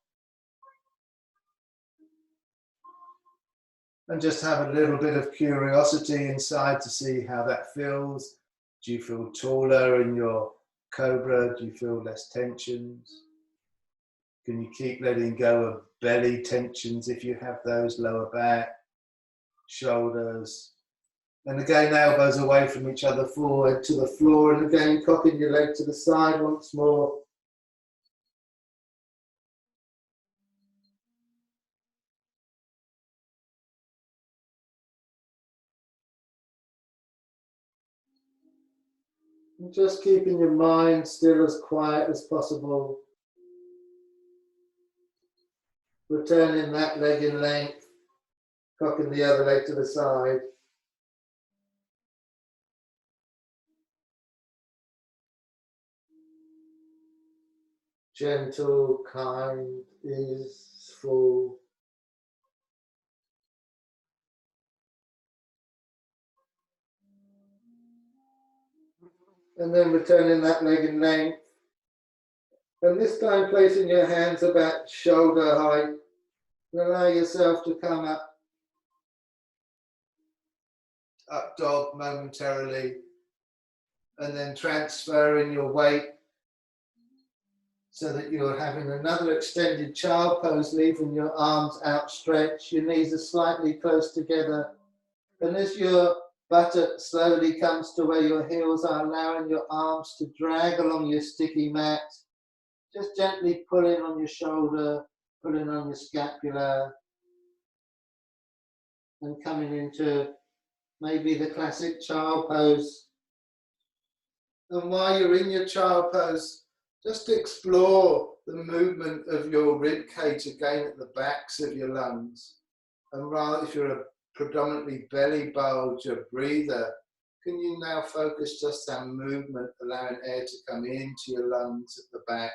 And just have a little bit of curiosity inside to see how that feels. Do you feel taller in your cobra? Do you feel less tensions? Can you keep letting go of belly tensions if you have those, lower back, shoulders? And again, elbows away from each other, forward to the floor, and again, cocking your leg to the side once more. And just keeping your mind still as quiet as possible. Returning that leg in length, cocking the other leg to the side. Gentle, kind, easeful. And then returning that leg in length. And this time placing your hands about shoulder height. And allow yourself to come up dog momentarily. And then transferring your weight so that you're having another extended child pose, leaving your arms outstretched. Your knees are slightly close together. And as your buttock slowly comes to where your heels are, allowing your arms to drag along your sticky mat. Just gently pulling on your shoulder, pulling on your scapula, and coming into maybe the classic child pose. And while you're in your child pose, just explore the movement of your rib cage again at the backs of your lungs. And rather, if you're a predominantly belly bulge or breather, can you now focus just on movement, allowing air to come into your lungs at the back,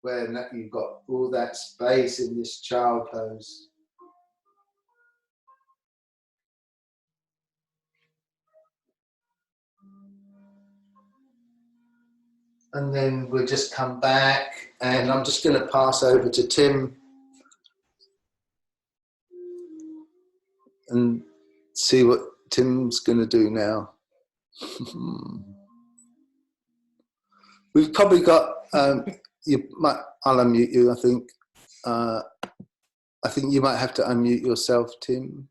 where you've got all that space in this child pose. And then we'll just come back, and I'm just going to pass over to Tim and see what Tim's going to do now. We've probably got, I'll unmute you, I think. I think you might have to unmute yourself, Tim.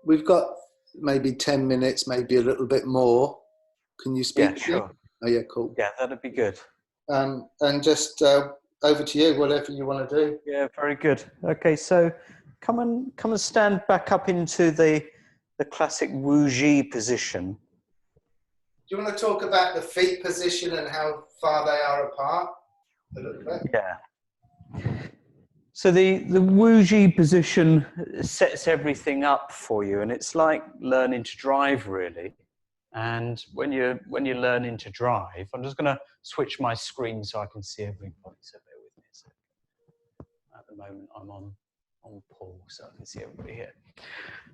We've got maybe 10 minutes, maybe a little bit more. Can you speak? Yeah, sure. Oh, yeah, cool. Yeah, that'd be good. And just over to you, whatever you want to do. Yeah, very good. Okay, so come and stand back up into the classic Wu Ji position. Do you want to talk about the feet position and how far they are apart a little bit? Yeah. So the Wu Ji position sets everything up for you, and it's like learning to drive, really. And when you're learning to drive, I'm just going to switch my screen so I can see everybody. So bear with me a second. At the moment, I'm on Paul, so I can see everybody here.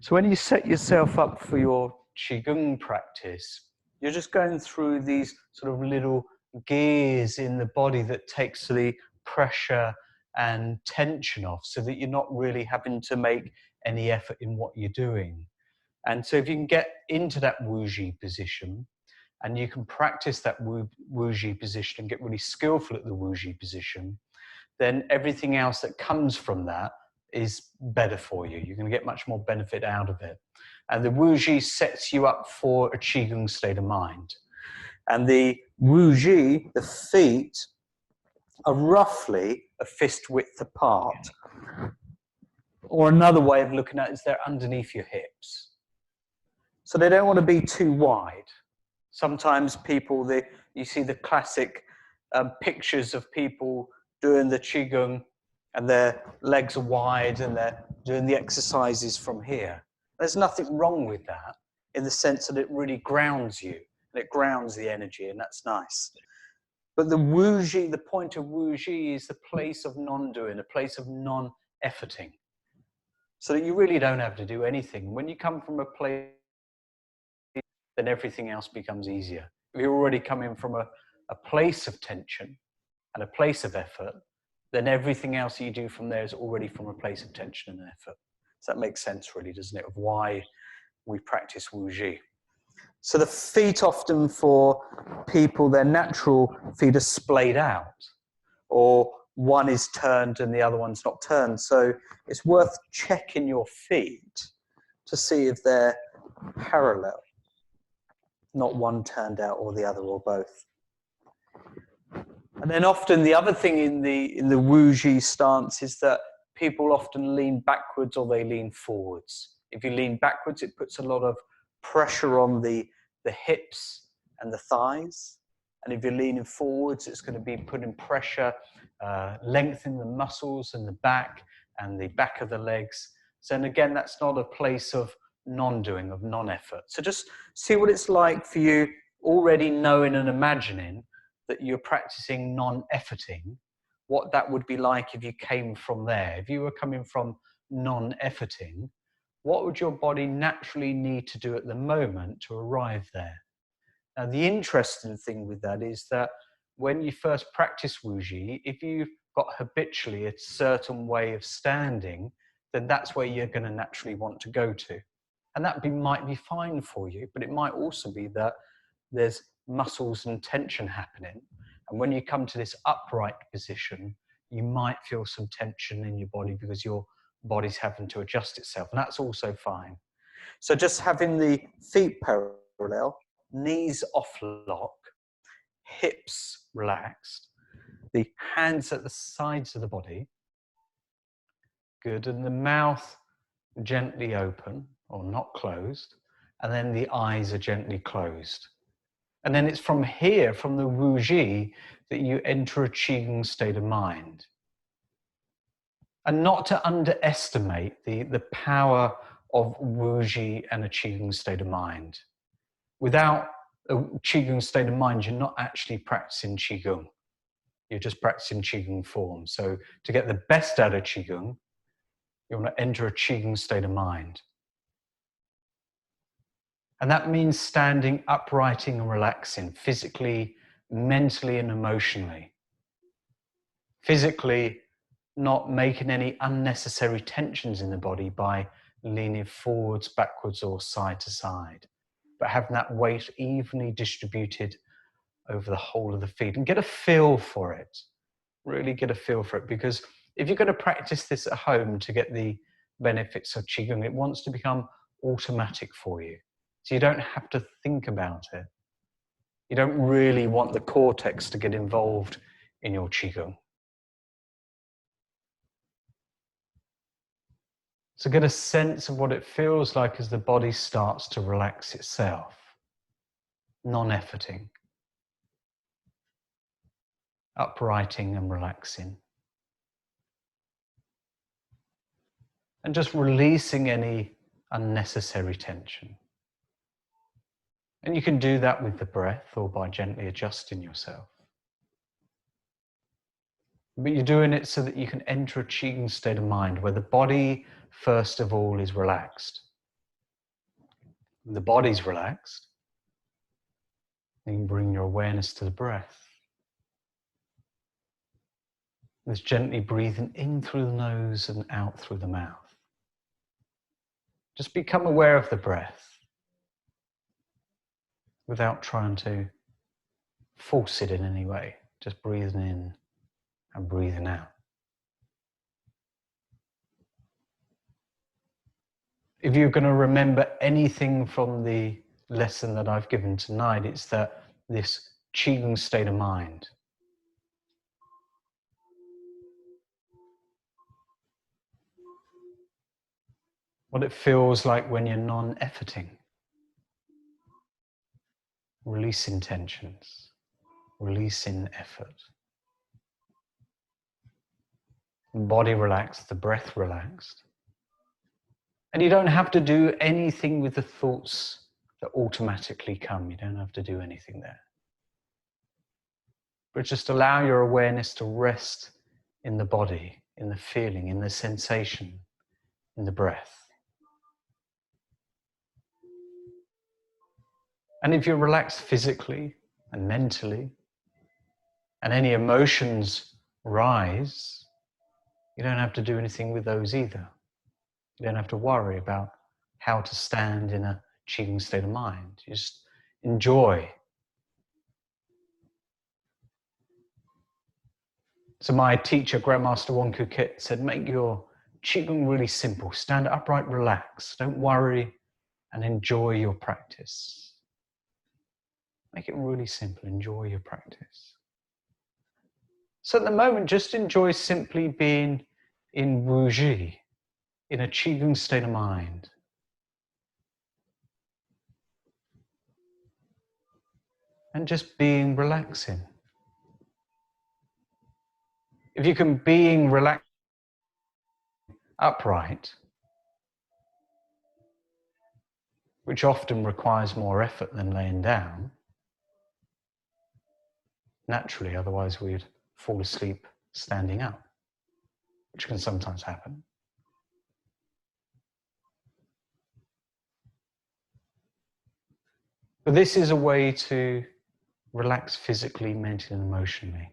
So when you set yourself up for your Qigong practice, you're just going through these sort of little gears in the body that takes the pressure and tension off, so that you're not really having to make any effort in what you're doing. And so if you can get into that Wuji position, and you can practice that Wuji position and get really skillful at the Wuji position, then everything else that comes from that is better for you. You're going to get much more benefit out of it. And the Wuji sets you up for a Qigong state of mind. And the Wuji, the feet, are roughly a fist width apart. Or another way of looking at it is they're underneath your hips. So they don't want to be too wide. Sometimes people, you see the classic pictures of people doing the Qigong and their legs are wide and they're doing the exercises from here. There's nothing wrong with that, in the sense that it really grounds you and it grounds the energy, and that's nice. But the Wuji, the point of Wuji is the place of non-doing, a place of non-efforting. So that you really don't have to do anything. When you come from a place, then everything else becomes easier. If you're already coming from a place of tension and a place of effort, then everything else you do from there is already from a place of tension and effort. So that makes sense, really, doesn't it, of why we practice Wuji. So the feet, often for people, their natural feet are splayed out, or one is turned and the other one's not turned. So it's worth checking your feet to see if they're parallel, not one turned out or the other or both. And then often the other thing in the Wuji stance is that people often lean backwards or they lean forwards. If you lean backwards, it puts a lot of pressure on the hips and the thighs. And if you're leaning forwards, it's going to be putting pressure, lengthening the muscles and the back of the legs. So, and again, that's not a place of non-doing, of non-effort. So just see what it's like for you, already knowing and imagining that you're practicing non-efforting, what that would be like if you came from there. If you were coming from non-efforting, what would your body naturally need to do at the moment to arrive there? Now, the interesting thing with that is that when you first practice Wuji, if you've got habitually a certain way of standing, then that's where you're going to naturally want to go to. And that might be fine for you, but it might also be that there's muscles and tension happening. And when you come to this upright position, you might feel some tension in your body because your body's having to adjust itself. And that's also fine. So just having the feet parallel, knees off lock, hips relaxed, the hands at the sides of the body. Good. And the mouth gently open or not closed. And then the eyes are gently closed. And then it's from here, from the Wuji, that you enter a Qigong state of mind. And not to underestimate the power of Wuji and a Qigong state of mind. Without a Qigong state of mind, you're not actually practicing Qigong. You're just practicing Qigong form. So to get the best out of Qigong, you want to enter a Qigong state of mind. And that means standing upright and relaxing, physically, mentally, and emotionally. Physically, not making any unnecessary tensions in the body by leaning forwards, backwards, or side to side, but having that weight evenly distributed over the whole of the feet. And get a feel for it. Really get a feel for it, because if you're going to practice this at home to get the benefits of Qigong, it wants to become automatic for you. So you don't have to think about it. You don't really want the cortex to get involved in your Qigong. So get a sense of what it feels like as the body starts to relax itself, non-efforting, uprighting and relaxing. And just releasing any unnecessary tension. And you can do that with the breath or by gently adjusting yourself. But you're doing it so that you can enter a Qigong state of mind where the body, first of all, is relaxed. When the body's relaxed, you can bring your awareness to the breath. Just gently breathing in through the nose and out through the mouth. Just become aware of the breath without trying to force it in any way. Just breathing in and breathing out. If you're going to remember anything from the lesson that I've given tonight, it's that this Qigong state of mind. What it feels like when you're non-efforting. Releasing tensions, releasing effort. The body relaxed, the breath relaxed. And you don't have to do anything with the thoughts that automatically come. You don't have to do anything there. But just allow your awareness to rest in the body, in the feeling, in the sensation, in the breath. And if you're relaxed physically and mentally, and any emotions rise, you don't have to do anything with those either. You don't have to worry about how to stand in a Qigong state of mind. You just enjoy. So my teacher, Grandmaster Wong Koo Kit, said, make your Qigong really simple. Stand upright, relax. Don't worry, and enjoy your practice. Make it really simple. Enjoy your practice. So at the moment, just enjoy simply being in Wu Ji, in a Qigong state of mind. And just being relaxing. If you can being relaxed upright, which often requires more effort than laying down, naturally, otherwise we'd fall asleep standing up, which can sometimes happen. But this is a way to relax physically, mentally, and emotionally.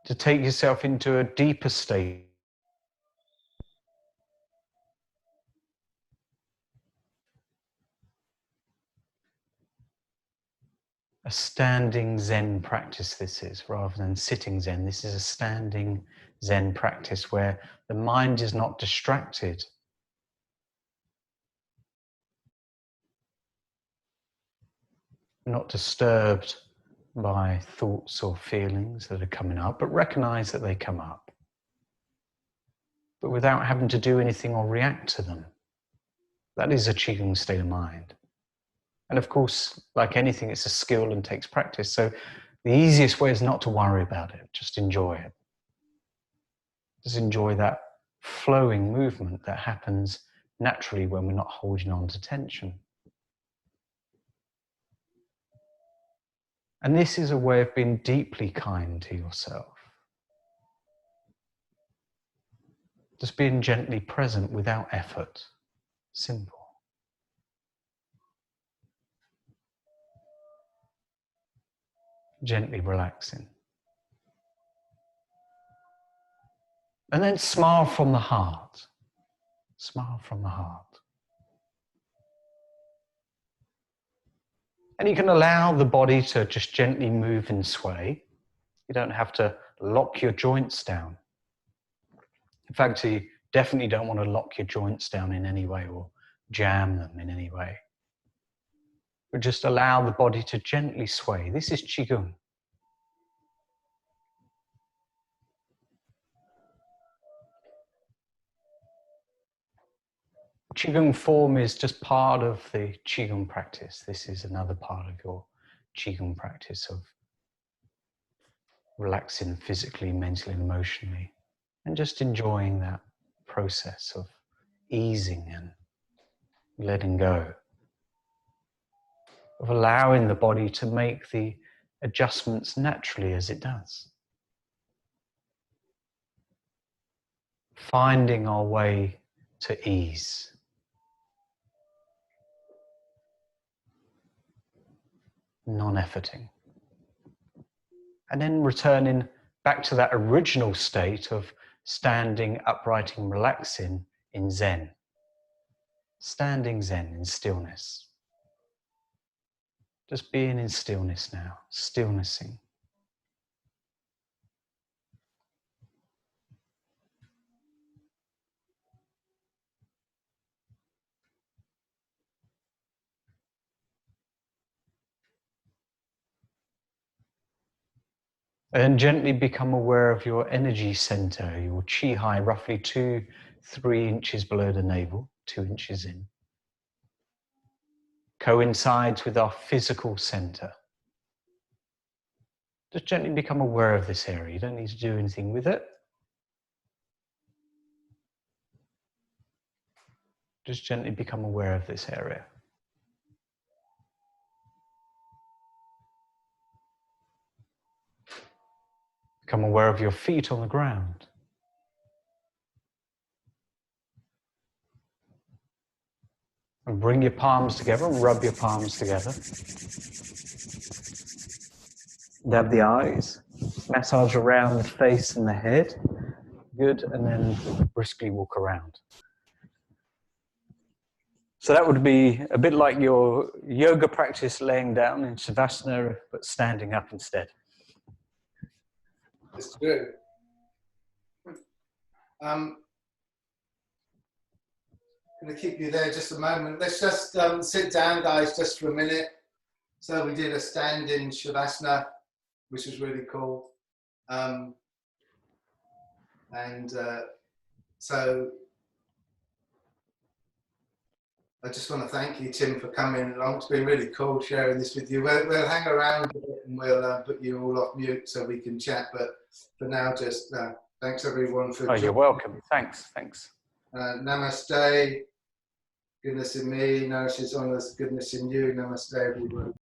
To take yourself into a deeper state. A standing Zen practice this is, rather than sitting Zen. This is a standing Zen practice where the mind is not distracted. Not disturbed by thoughts or feelings that are coming up, but recognize that they come up. But without having to do anything or react to them. That is a Qigong state of mind. And of course, like anything, it's a skill and takes practice. So the easiest way is not to worry about it. Just enjoy it. Just enjoy that flowing movement that happens naturally when we're not holding on to tension. And this is a way of being deeply kind to yourself. Just being gently present without effort. Simple. Gently relaxing. And then smile from the heart. Smile from the heart. And you can allow the body to just gently move and sway. You don't have to lock your joints down. In fact, you definitely don't want to lock your joints down in any way or jam them in any way. But just allow the body to gently sway. This is Qigong. Qigong form is just part of the Qigong practice. This is another part of your Qigong practice of relaxing physically, mentally, and emotionally, and just enjoying that process of easing and letting go, of allowing the body to make the adjustments naturally as it does. Finding our way to ease. Non-efforting. And then returning back to that original state of standing, upright and relaxing in Zen. Standing Zen in stillness. Just being in stillness now, stillnessing. And then gently become aware of your energy center, your chi high, roughly 2-3 inches below the navel, 2 inches in. Coincides with our physical center. Just gently become aware of this area. You don't need to do anything with it. Just gently become aware of this area. Become aware of your feet on the ground. And bring your palms together and rub your palms together. Dab the eyes. Massage around the face and the head. Good. And then briskly walk around. So that would be a bit like your yoga practice laying down in Shavasana, but standing up instead. It's good. I'm going to keep you there just a moment. Let's just sit down, guys, just for a minute. So we did a standing Shavasana, which was really cool. So I just want to thank you, Tim, for coming along. It's been really cool sharing this with you. We'll hang around a bit and we'll put you all off mute so we can chat. But for now, just thanks everyone for joining. You're welcome. Thanks. Namaste. Goodness in me, nourishes on us, goodness in you. Namaste, everyone.